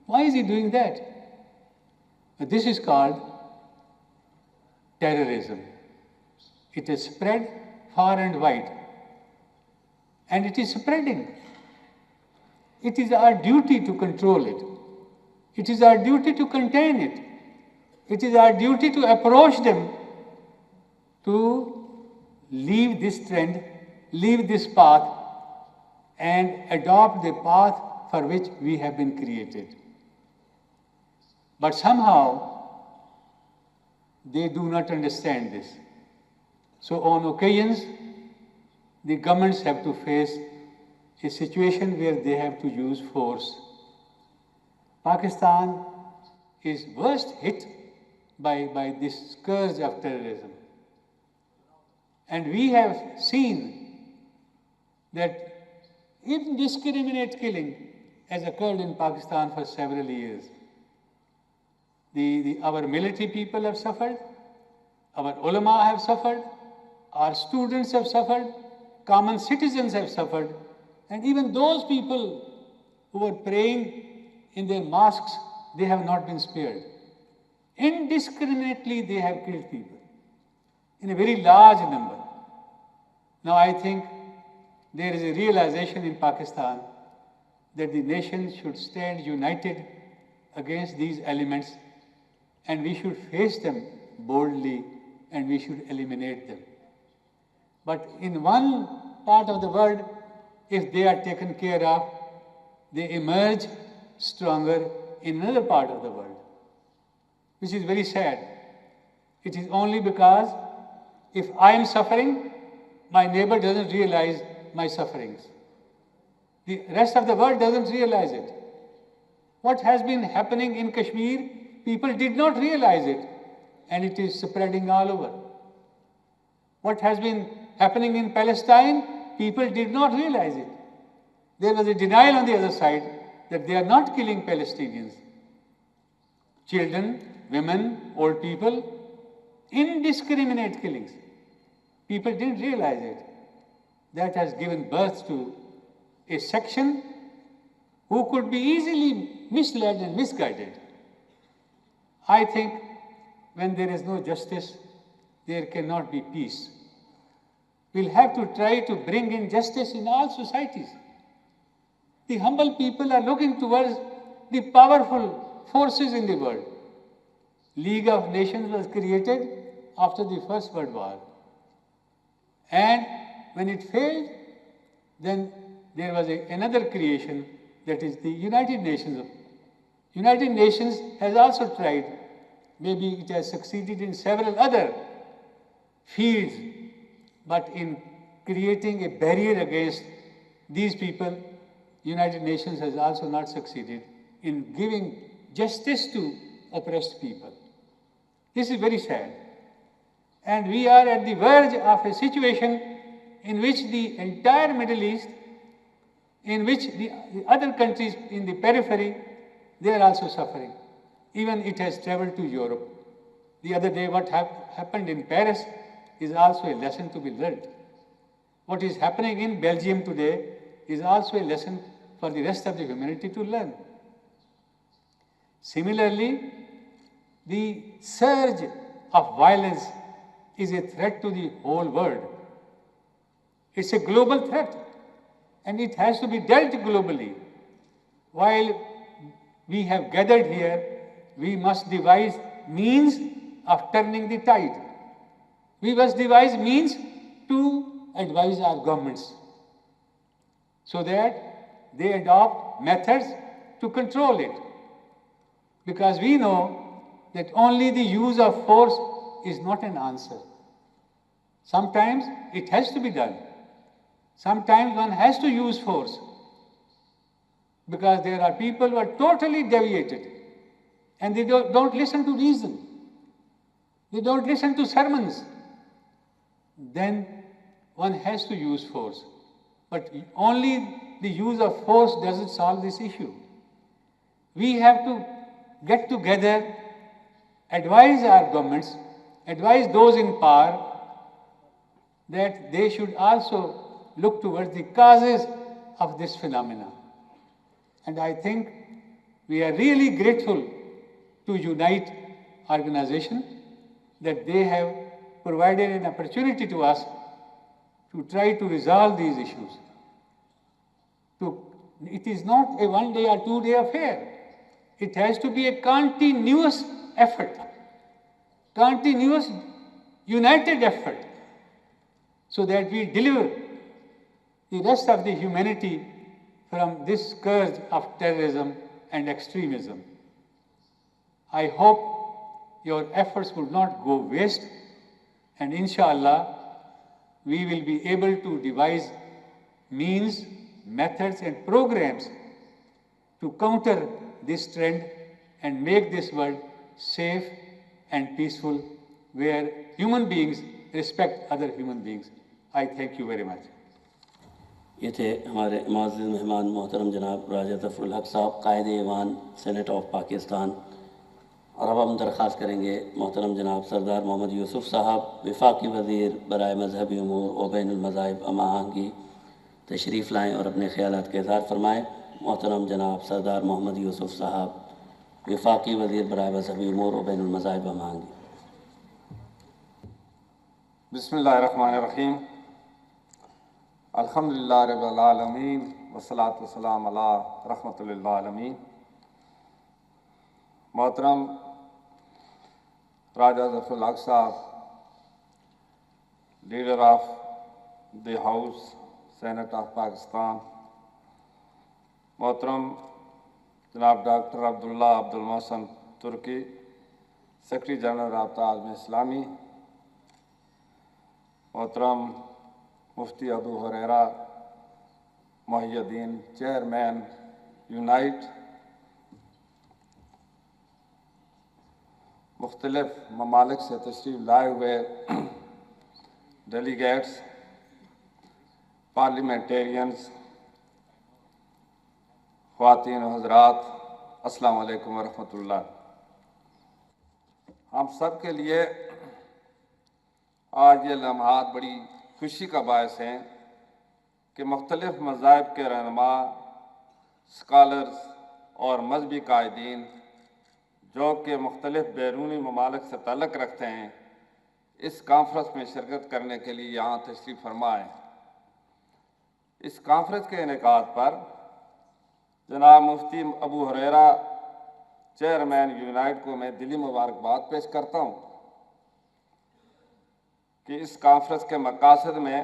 Why is he doing that? But this is called terrorism. It is spread far and wide. And it is spreading. It is our duty to control it. It is our duty to contain it. It is our duty to approach them to leave this trend, leave this path, and adopt the path for which we have been created. But somehow, they do not understand this. So on occasions, the governments have to face a situation where they have to use force. Pakistan is worst hit by this scourge of terrorism. And we have seen that indiscriminate killing has occurred in Pakistan for several years. Our military people have suffered, our ulama have suffered, our students have suffered, common citizens have suffered, and even those people who were praying in their mosques, they have not been spared. Indiscriminately, they have killed people in a very large number. Now, I think there is a realization in Pakistan that the nation should stand united against these elements, and we should face them boldly, and we should eliminate them. But in one part of the world, if they are taken care of, they emerge stronger in another part of the world, which is very sad. It is only because if I am suffering, my neighbor doesn't realize my sufferings. The rest of the world doesn't realize it. What has been happening in Kashmir, people did not realize it, and it is spreading all over. What has been happening in Palestine, people did not realize it. There was a denial on the other side that they are not killing Palestinians. Children, women, old people, indiscriminate killings. People didn't realize it. That has given birth to a section who could be easily misled and misguided. I think when there is no justice, there cannot be peace. We'll have to try to bring in justice in all societies. The humble people are looking towards the powerful forces in the world. League of Nations was created after the First World War. And when it failed, then there was another creation, that is the United Nations. United Nations has also tried. Maybe it has succeeded in several other fields, but in creating a barrier against these people, United Nations has also not succeeded in giving justice to oppressed people. This is very sad. And we are at the verge of a situation in which the entire Middle East, in which the other countries in the periphery, they are also suffering. Even it has traveled to Europe. The other day, what happened in Paris is also a lesson to be learned. What is happening in Belgium today is also a lesson for the rest of the humanity to learn. Similarly, the surge of violence is a threat to the whole world. It's a global threat, and it has to be dealt globally. While we have gathered here, we must devise means of turning the tide. We must devise means to advise our governments so that they adopt methods to control it. Because we know that only the use of force is not an answer. Sometimes it has to be done. Sometimes one has to use force, because there are people who are totally deviated and they don't listen to reason. They don't listen to sermons. Then one has to use force. But only the use of force doesn't solve this issue. We have to get together, advise our governments, advise those in power that they should also look towards the causes of this phenomena. And I think we are really grateful to Unite organization that they have provided an opportunity to us to try to resolve these issues. It is not a 1 day or 2 day affair. It has to be a continuous effort, continuous united effort, so that we deliver the rest of the humanity from this scourge of terrorism and extremism. I hope your efforts will not go waste, and inshallah, we will be able to devise means, methods and programs to counter this trend and make this world safe and peaceful, where human beings respect other human beings. I thank you very much. یہ تھے ہمارے معزز مہمان محترم جناب راجہ ظفر الحق صاحب، قائد ایوان سینٹ آف پاکستان. اور اب ہم درخواست کریں گے محترم جناب سردار محمد یوسف صاحب، وفاقی وزیر برائے مذہبی امور و بین المذاہب ہم آہنگی، تشریف لائیں اور اپنے خیالات کا اظہار فرمائیں. محترم جناب سردار محمد یوسف صاحب، وفاقی وزیر برائے مذہبی امور و بین المذاہب ہم آہنگی. بسم اللہ الرحمن الرحیم. الحمدللہ رب العالمین والصلاة والسلام علی رحمۃ للعالمین. محترم راجہ Zafar ul-Haq Sahib, leader of the house senate of Pakistan, محترم جناب ڈاکٹر عبداللہ عبد المحسن ترکی، سیکرٹری جنرل رابطہ عالم اسلامی، محترم مفتی ابو ہریرہ محی الدین، چیئرمین یونائٹ، مختلف ممالک سے تشریف لائے ہوئے ڈیلیگیٹس، پارلیمنٹیرینز، خواتین و حضرات، السلام علیکم ورحمۃ اللہ. ہم سب کے لیے آج یہ لمحات بڑی خوشی کا باعث ہیں کہ مختلف مذاہب کے رہنما، اسکالرز اور مذہبی قائدین جو کہ مختلف بیرونی ممالک سے تعلق رکھتے ہیں، اس کانفرنس میں شرکت کرنے کے لیے یہاں تشریف فرما ہیں. اس کانفرنس کے انعقاد پر جناب مفتی ابو ہریرہ چیئرمین یونائٹ کو میں دلی مبارکباد پیش کرتا ہوں کہ اس کانفرنس کے مقاصد میں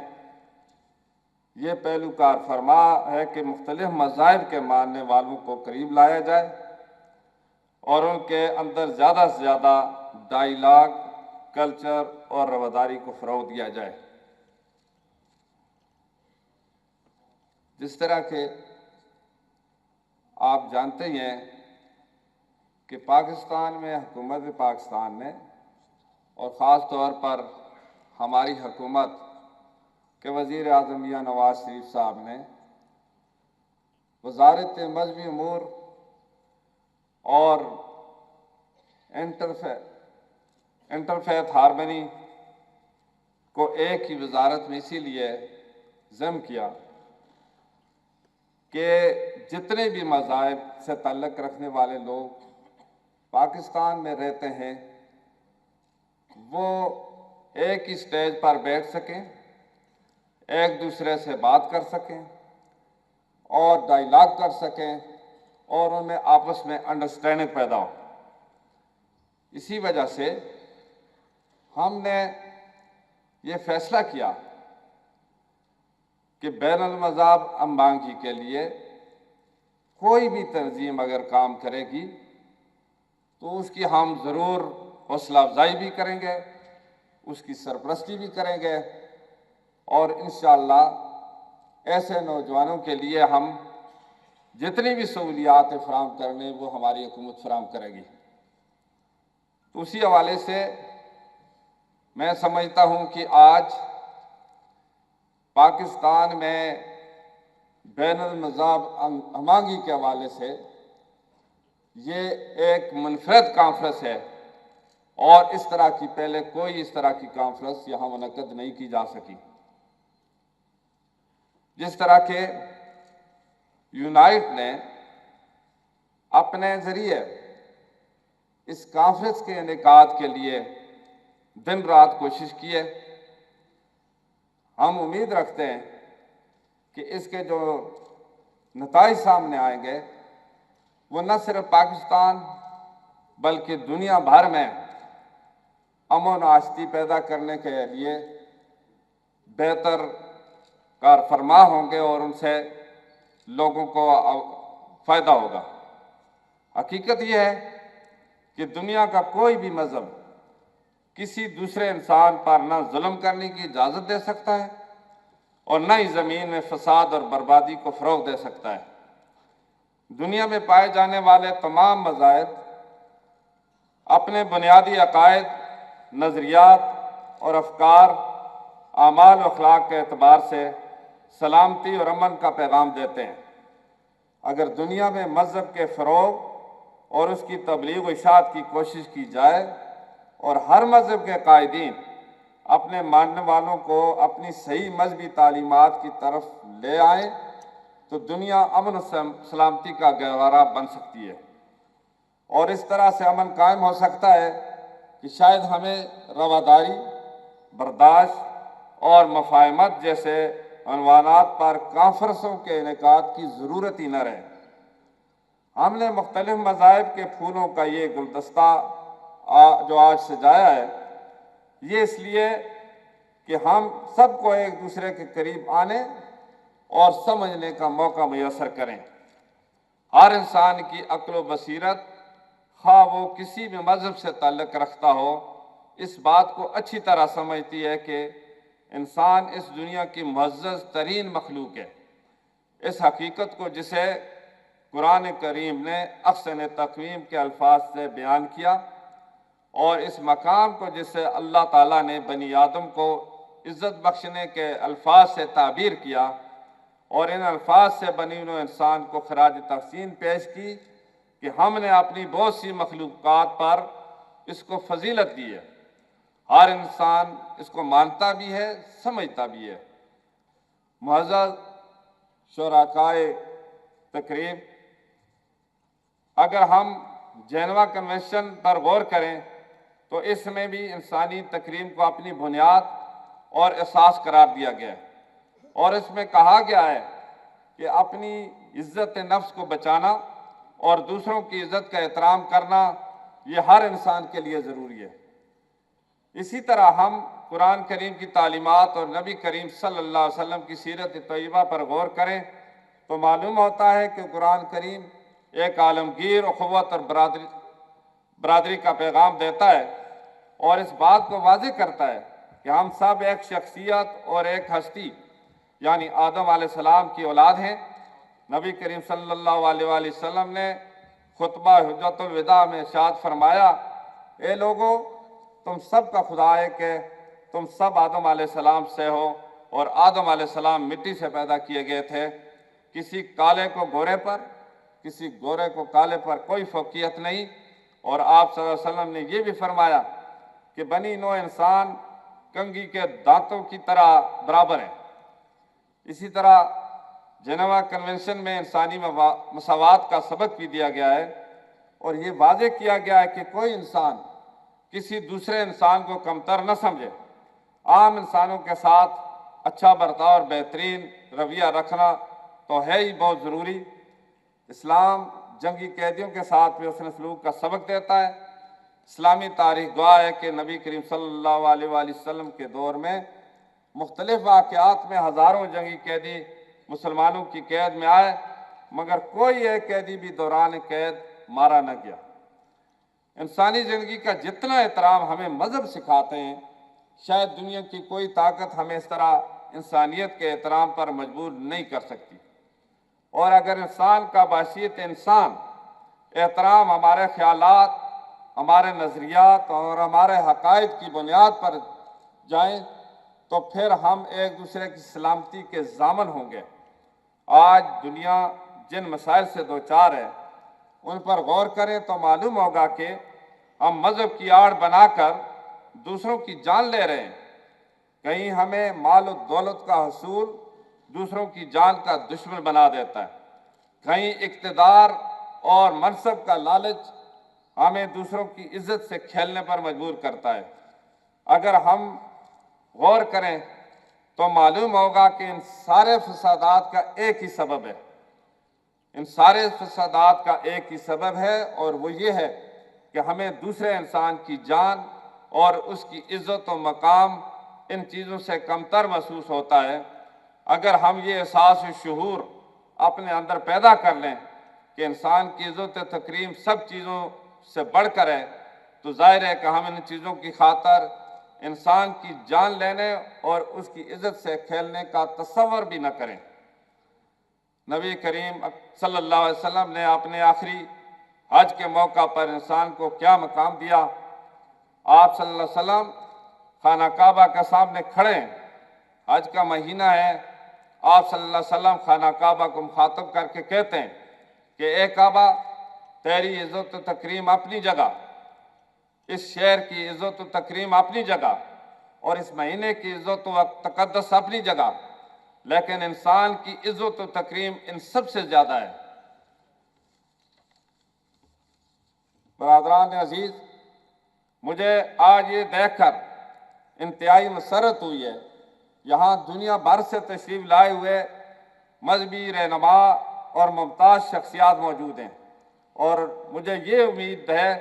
یہ پہلو کار فرما ہے کہ مختلف مذاہب کے ماننے والوں کو قریب لایا جائے اور ان کے اندر زیادہ سے زیادہ ڈائیلاگ، کلچر اور رواداری کو فروغ دیا جائے۔ جس طرح کہ آپ جانتے ہیں کہ پاکستان میں حکومت پاکستان نے اور خاص طور پر ہماری حکومت کے وزیر اعظم میاں نواز شریف صاحب نے وزارت مذہبی امور اور انٹرفیتھ ہارمنی کو ایک ہی وزارت میں اسی لیے ضم کیا کہ جتنے بھی مذاہب سے تعلق رکھنے والے لوگ پاکستان میں رہتے ہیں وہ ایک ہی سٹیج پر بیٹھ سکیں، ایک دوسرے سے بات کر سکیں اور ڈائیلاگ کر سکیں اور ان میں آپس میں انڈرسٹینڈنگ پیدا ہو۔ اسی وجہ سے ہم نے یہ فیصلہ کیا کہ بین المذہب امبانگی کے لیے کوئی بھی تنظیم اگر کام کرے گی تو اس کی ہم ضرور حوصلہ افزائی بھی کریں گے، اس کی سرپرستی بھی کریں گے اور انشاءاللہ ایسے نوجوانوں کے لیے ہم جتنی بھی سہولیات فراہم کرنے وہ ہماری حکومت فراہم کرے گی۔ تو اسی حوالے سے میں سمجھتا ہوں کہ آج پاکستان میں بین المذہب ہمانگی کے حوالے سے یہ ایک منفرد کانفرنس ہے اور اس طرح کی پہلے کوئی اس طرح کی کانفرنس یہاں منعقد نہیں کی جا سکی۔ جس طرح کہ یونائٹ نے اپنے ذریعے اس کانفرنس کے انعقاد کے لیے دن رات کوشش کی ہے، ہم امید رکھتے ہیں کہ اس کے جو نتائج سامنے آئیں گے وہ نہ صرف پاکستان بلکہ دنیا بھر میں امن و آشتی پیدا کرنے کے لیے بہتر کار فرما ہوں گے اور ان سے لوگوں کو فائدہ ہوگا۔ حقیقت یہ ہے کہ دنیا کا کوئی بھی مذہب کسی دوسرے انسان پر نہ ظلم کرنے کی اجازت دے سکتا ہے اور نہ ہی زمین میں فساد اور بربادی کو فروغ دے سکتا ہے۔ دنیا میں پائے جانے والے تمام مذاہب اپنے بنیادی عقائد، نظریات اور افکار، اعمال و اخلاق کے اعتبار سے سلامتی اور امن کا پیغام دیتے ہیں۔ اگر دنیا میں مذہب کے فروغ اور اس کی تبلیغ و اشاعت کی کوشش کی جائے اور ہر مذہب کے قائدین اپنے ماننے والوں کو اپنی صحیح مذہبی تعلیمات کی طرف لے آئیں تو دنیا امن و سلامتی کا گہوارہ بن سکتی ہے، اور اس طرح سے امن قائم ہو سکتا ہے کہ شاید ہمیں رواداری، برداشت اور مفاہمت جیسے عنوانات پر کانفرنسوں کے انعقاد کی ضرورت ہی نہ رہے۔ ہم نے مختلف مذاہب کے پھولوں کا یہ گلدستہ جو آج سجایا ہے یہ اس لیے کہ ہم سب کو ایک دوسرے کے قریب آنے اور سمجھنے کا موقع میسر کریں۔ ہر انسان کی عقل و بصیرت، خواہ وہ کسی بھی مذہب سے تعلق رکھتا ہو، اس بات کو اچھی طرح سمجھتی ہے کہ انسان اس دنیا کی معزز ترین مخلوق ہے۔ اس حقیقت کو جسے قرآن کریم نے احسن تقویم کے الفاظ سے بیان کیا اور اس مقام کو جسے اللہ تعالیٰ نے بنی آدم کو عزت بخشنے کے الفاظ سے تعبیر کیا اور ان الفاظ سے بنی نوع انسان کو خراج تحسین پیش کی کہ ہم نے اپنی بہت سی مخلوقات پر اس کو فضیلت دی ہے۔ ہر انسان اس کو مانتا بھی ہے، سمجھتا بھی ہے۔ معزز شرکائے تقریب، اگر ہم جنیوا کنونشن پر غور کریں تو اس میں بھی انسانی تکریم کو اپنی بنیاد اور اساس قرار دیا گیا ہے، اور اس میں کہا گیا ہے کہ اپنی عزت نفس کو بچانا اور دوسروں کی عزت کا احترام کرنا یہ ہر انسان کے لیے ضروری ہے۔ اسی طرح ہم قرآن کریم کی تعلیمات اور نبی کریم صلی اللہ علیہ وسلم کی سیرت طیبہ پر غور کریں تو معلوم ہوتا ہے کہ قرآن کریم ایک عالمگیر اخوت اور برادری کا پیغام دیتا ہے اور اس بات کو واضح کرتا ہے کہ ہم سب ایک شخصیت اور ایک ہستی یعنی آدم علیہ السلام کی اولاد ہیں۔ نبی کریم صلی اللہ علیہ وآلہ وسلم نے خطبہ حجۃ الوداع میں ارشاد فرمایا، اے لوگو، تم سب کا خدا ہے کہ تم سب آدم علیہ السلام سے ہو اور آدم علیہ السلام مٹی سے پیدا کیے گئے تھے۔ کسی کالے کو گورے پر، کسی گورے کو کالے پر کوئی فوقیت نہیں۔ اور آپ صلی اللہ علیہ وسلم نے یہ بھی فرمایا کہ بنی نوع انسان کنگھی کے دانتوں کی طرح برابر ہیں۔ اسی طرح جنیوا کنونشن میں انسانی مساوات کا سبق بھی دیا گیا ہے اور یہ واضح کیا گیا ہے کہ کوئی انسان کسی دوسرے انسان کو کمتر نہ سمجھے۔ عام انسانوں کے ساتھ اچھا برتاؤ اور بہترین رویہ رکھنا تو ہے ہی بہت ضروری۔ اسلام جنگی قیدیوں کے ساتھ بھی حسن سلوک کا سبق دیتا ہے۔ اسلامی تاریخ گواہ ہے کہ نبی کریم صلی اللہ علیہ وآلہ وسلم کے دور میں مختلف واقعات میں ہزاروں جنگی قیدی مسلمانوں کی قید میں آئے، مگر کوئی ایک قیدی بھی دوران قید مارا نہ گیا۔ انسانی زندگی کا جتنا احترام ہمیں مذہب سکھاتے ہیں، شاید دنیا کی کوئی طاقت ہمیں اس طرح انسانیت کے احترام پر مجبور نہیں کر سکتی۔ اور اگر انسان کا بحیثیت انسان احترام ہمارے خیالات، ہمارے نظریات اور ہمارے حقائق کی بنیاد پر جائیں تو پھر ہم ایک دوسرے کی سلامتی کے ضامن ہوں گے۔ آج دنیا جن مسائل سے دوچار ہے ان پر غور کریں تو معلوم ہوگا کہ ہم مذہب کی آڑ بنا کر دوسروں کی جان لے رہے ہیں۔ کہیں ہمیں مال و دولت کا حصول دوسروں کی جان کا دشمن بنا دیتا ہے، کہیں اقتدار اور منصب کا لالچ ہمیں دوسروں کی عزت سے کھیلنے پر مجبور کرتا ہے۔ اگر ہم غور کریں تو معلوم ہوگا کہ ان سارے فسادات کا ایک ہی سبب ہے، ان سارے فسادات کا ایک ہی سبب ہے اور وہ یہ ہے کہ ہمیں دوسرے انسان کی جان اور اس کی عزت و مقام ان چیزوں سے کمتر محسوس ہوتا ہے۔ اگر ہم یہ احساس و شعور اپنے اندر پیدا کر لیں کہ انسان کی عزت و تکریم سب چیزوں سے بڑھ کر ہے تو ظاہر ہے کہ ہم ان چیزوں کی خاطر انسان کی جان لینے اور اس کی عزت سے کھیلنے کا تصور بھی نہ کریں۔ نبی کریم صلی اللہ علیہ وسلم نے اپنے آخری حج کے موقع پر انسان کو کیا مقام دیا۔ آپ صلی اللہ علیہ وسلم خانہ کعبہ کے سامنے کھڑے ہیں، حج کا مہینہ ہے، آپ صلی اللہ علیہ وسلم خانہ کعبہ کو مخاطب کر کے کہتے ہیں کہ اے کعبہ، تیری عزت و تکریم اپنی جگہ، اس شہر کی عزت و تکریم اپنی جگہ اور اس مہینے کی عزت و تقدس اپنی جگہ، لیکن انسان کی عزت و تکریم ان سب سے زیادہ ہے۔ برادران عزیز، مجھے آج یہ دیکھ کر انتہائی مسرت ہوئی ہے، یہاں دنیا بھر سے تشریف لائے ہوئے مذہبی رہنما اور ممتاز شخصیات موجود ہیں، اور مجھے یہ امید ہے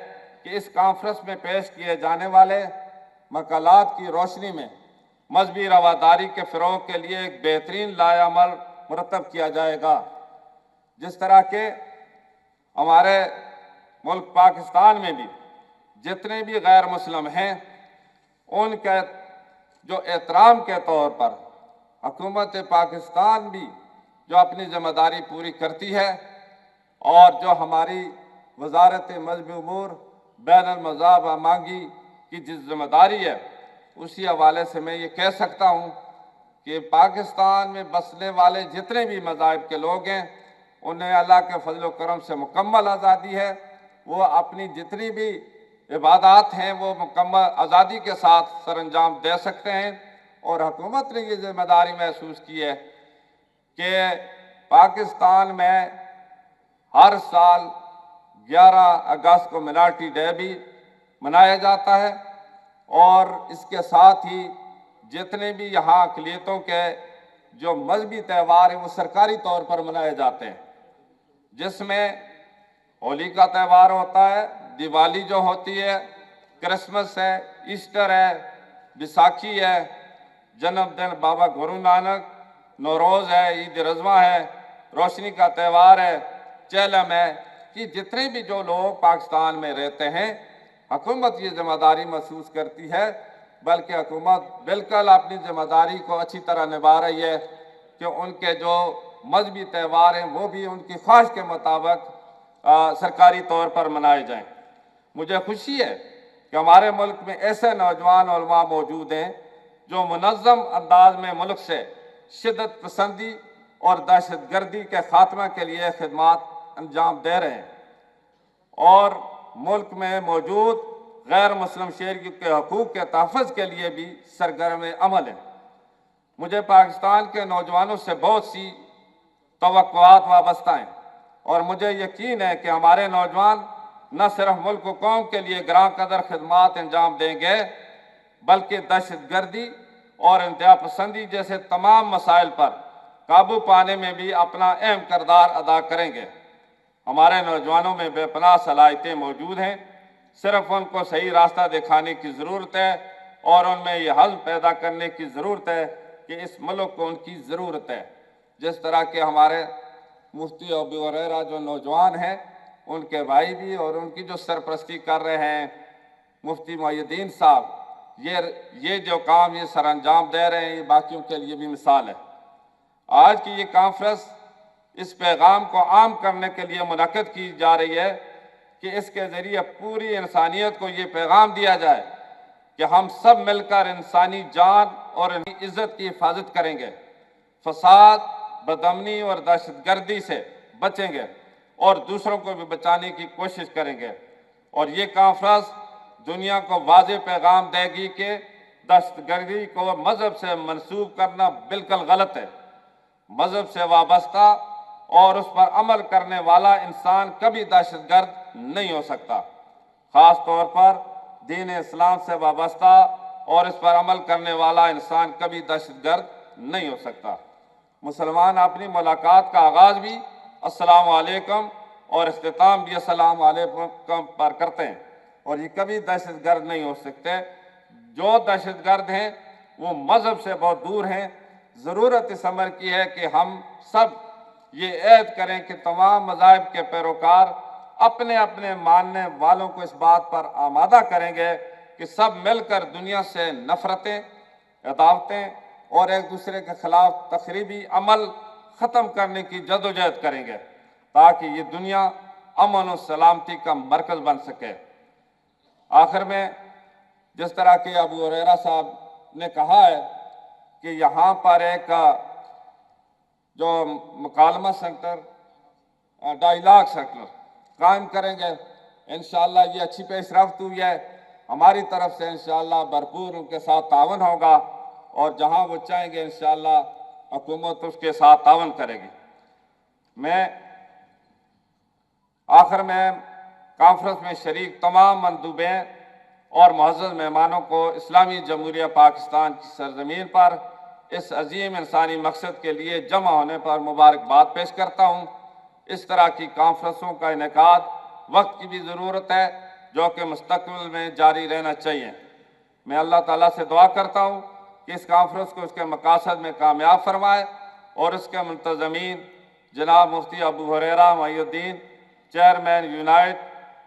کہ اس کانفرنس میں پیش کیے جانے والے مقالات کی روشنی میں مذہبی رواداری کے فروغ کے لیے ایک بہترین لائحہ عمل مرتب کیا جائے گا۔ جس طرح کہ ہمارے ملک پاکستان میں بھی جتنے بھی غیر مسلم ہیں ان کے جو احترام کے طور پر حکومت پاکستان بھی جو اپنی ذمہ داری پوری کرتی ہے اور جو ہماری وزارت مذہبی امور بین المذاہب امانگی کی جس ذمہ داری ہے، اسی حوالے سے میں یہ کہہ سکتا ہوں کہ پاکستان میں بسنے والے جتنے بھی مذاہب کے لوگ ہیں انہیں اللہ کے فضل و کرم سے مکمل آزادی ہے، وہ اپنی جتنی بھی عبادات ہیں وہ مکمل آزادی کے ساتھ سر انجام دے سکتے ہیں، اور حکومت نے یہ ذمہ داری محسوس کی ہے کہ پاکستان میں ہر سال 11 اگست کو منارٹی ڈے بھی منایا جاتا ہے، اور اس کے ساتھ ہی جتنے بھی یہاں اقلیتوں کے جو مذہبی تہوار ہیں وہ سرکاری طور پر منائے جاتے ہیں۔ جس میں ہولی کا تہوار ہوتا ہے، دیوالی جو ہوتی ہے، کرسمس ہے، ایسٹر ہے، بیساکھی ہے، جنم دن بابا گرو نانک، نوروز ہے، عید رضویٰ ہے، روشنی کا تہوار ہے، چیلم ہے، کہ جتنے بھی جو لوگ پاکستان میں رہتے ہیں، حکومت یہ ذمہ داری محسوس کرتی ہے، بلکہ حکومت بالکل اپنی ذمہ داری کو اچھی طرح نبھا رہی ہے کہ ان کے جو مذہبی تہوار ہیں وہ بھی ان کی خواہش کے مطابق سرکاری طور پر منائے جائیں۔ مجھے خوشی ہے کہ ہمارے ملک میں ایسے نوجوان علماء موجود ہیں جو منظم انداز میں ملک سے شدت پسندی اور دہشت گردی کے خاتمہ کے لیے خدمات انجام دے رہے ہیں اور ملک میں موجود غیر مسلم شہریوں کے حقوق کے تحفظ کے لیے بھی سرگرم عمل ہیں۔ مجھے پاکستان کے نوجوانوں سے بہت سی توقعات وابستہ ہیں اور مجھے یقین ہے کہ ہمارے نوجوان نہ صرف ملک و قوم کے لیے گراں قدر خدمات انجام دیں گے بلکہ دہشت گردی اور انتہا پسندی جیسے تمام مسائل پر قابو پانے میں بھی اپنا اہم کردار ادا کریں گے۔ ہمارے نوجوانوں میں بے پناہ صلاحیتیں موجود ہیں، صرف ان کو صحیح راستہ دکھانے کی ضرورت ہے اور ان میں یہ حل پیدا کرنے کی ضرورت ہے کہ اس ملک کو ان کی ضرورت ہے۔ جس طرح کہ ہمارے مفتی ابو ہریرہ جو نوجوان ہیں ان کے بھائی بھی اور ان کی جو سرپرستی کر رہے ہیں مفتی محی الدین صاحب، یہ جو کام یہ سر انجام دے رہے ہیں یہ باقیوں کے لیے بھی مثال ہے۔ آج کی یہ کانفرنس اس پیغام کو عام کرنے کے لیے منعقد کی جا رہی ہے کہ اس کے ذریعے پوری انسانیت کو یہ پیغام دیا جائے کہ ہم سب مل کر انسانی جان اور عزت کی حفاظت کریں گے، فساد، بدامنی اور دہشت گردی سے بچیں گے اور دوسروں کو بھی بچانے کی کوشش کریں گے۔ اور یہ کانفرنس دنیا کو واضح پیغام دے گی کہ دہشت گردی کو مذہب سے منسوب کرنا بالکل غلط ہے۔ مذہب سے وابستہ اور اس پر عمل کرنے والا انسان کبھی دہشت گرد نہیں ہو سکتا، خاص طور پر دین اسلام سے وابستہ اور اس پر عمل کرنے والا انسان کبھی دہشت گرد نہیں ہو سکتا۔ مسلمان اپنی ملاقات کا آغاز بھی السلام علیکم اور اختتام بھی السلام علیکم پر کرتے ہیں اور یہ کبھی دہشت گرد نہیں ہو سکتے۔ جو دہشت گرد ہیں وہ مذہب سے بہت دور ہیں۔ ضرورت اس امر کی ہے کہ ہم سب یہ عہد کریں کہ تمام مذاہب کے پیروکار اپنے اپنے ماننے والوں کو اس بات پر آمادہ کریں گے کہ سب مل کر دنیا سے نفرتیں، عداوتیں اور ایک دوسرے کے خلاف تخریبی عمل ختم کرنے کی جدوجہد کریں گے تاکہ یہ دنیا امن و سلامتی کا مرکز بن سکے۔ آخر میں جس طرح کہ ابو ہریرہ صاحب نے کہا ہے کہ یہاں پر ایک جو مکالمہ سینٹر، ڈائیلاگ سینٹر قائم کریں گے، انشاءاللہ یہ اچھی پیش رفت ہوئی ہے۔ ہماری طرف سے انشاءاللہ بھرپور ان کے ساتھ تعاون ہوگا اور جہاں وہ چاہیں گے انشاءاللہ حکومت اس کے ساتھ تعاون کرے گی۔ میں آخر میں کانفرنس میں شریک تمام مندوبین اور معزز مہمانوں کو اسلامی جمہوریہ پاکستان کی سرزمین پر اس عظیم انسانی مقصد کے لیے جمع ہونے پر مبارکباد پیش کرتا ہوں۔ اس طرح کی کانفرنسوں کا انعقاد وقت کی بھی ضرورت ہے جو کہ مستقبل میں جاری رہنا چاہیے۔ میں اللہ تعالیٰ سے دعا کرتا ہوں کہ اس کانفرنس کو اس کے مقاصد میں کامیاب فرمائے اور اس کے منتظمین جناب مفتی ابو ہریرہ محی الدین، چیئرمین یونائٹ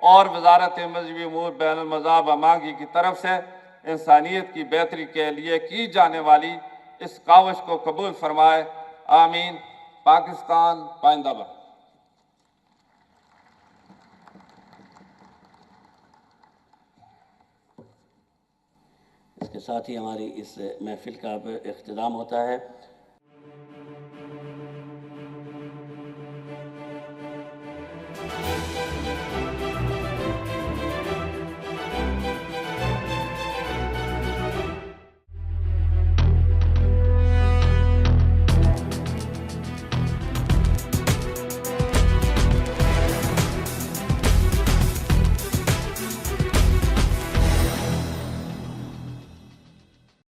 اور وزارت مذہبی امور بین المذاہب امانگی کی طرف سے انسانیت کی بہتری کے لیے کی جانے والی اس کاوش کو قبول فرمائے۔ آمین۔ پاکستان پائندہ باد۔ اس کے ساتھ ہی ہماری اس محفل کا اب اختتام ہوتا ہے۔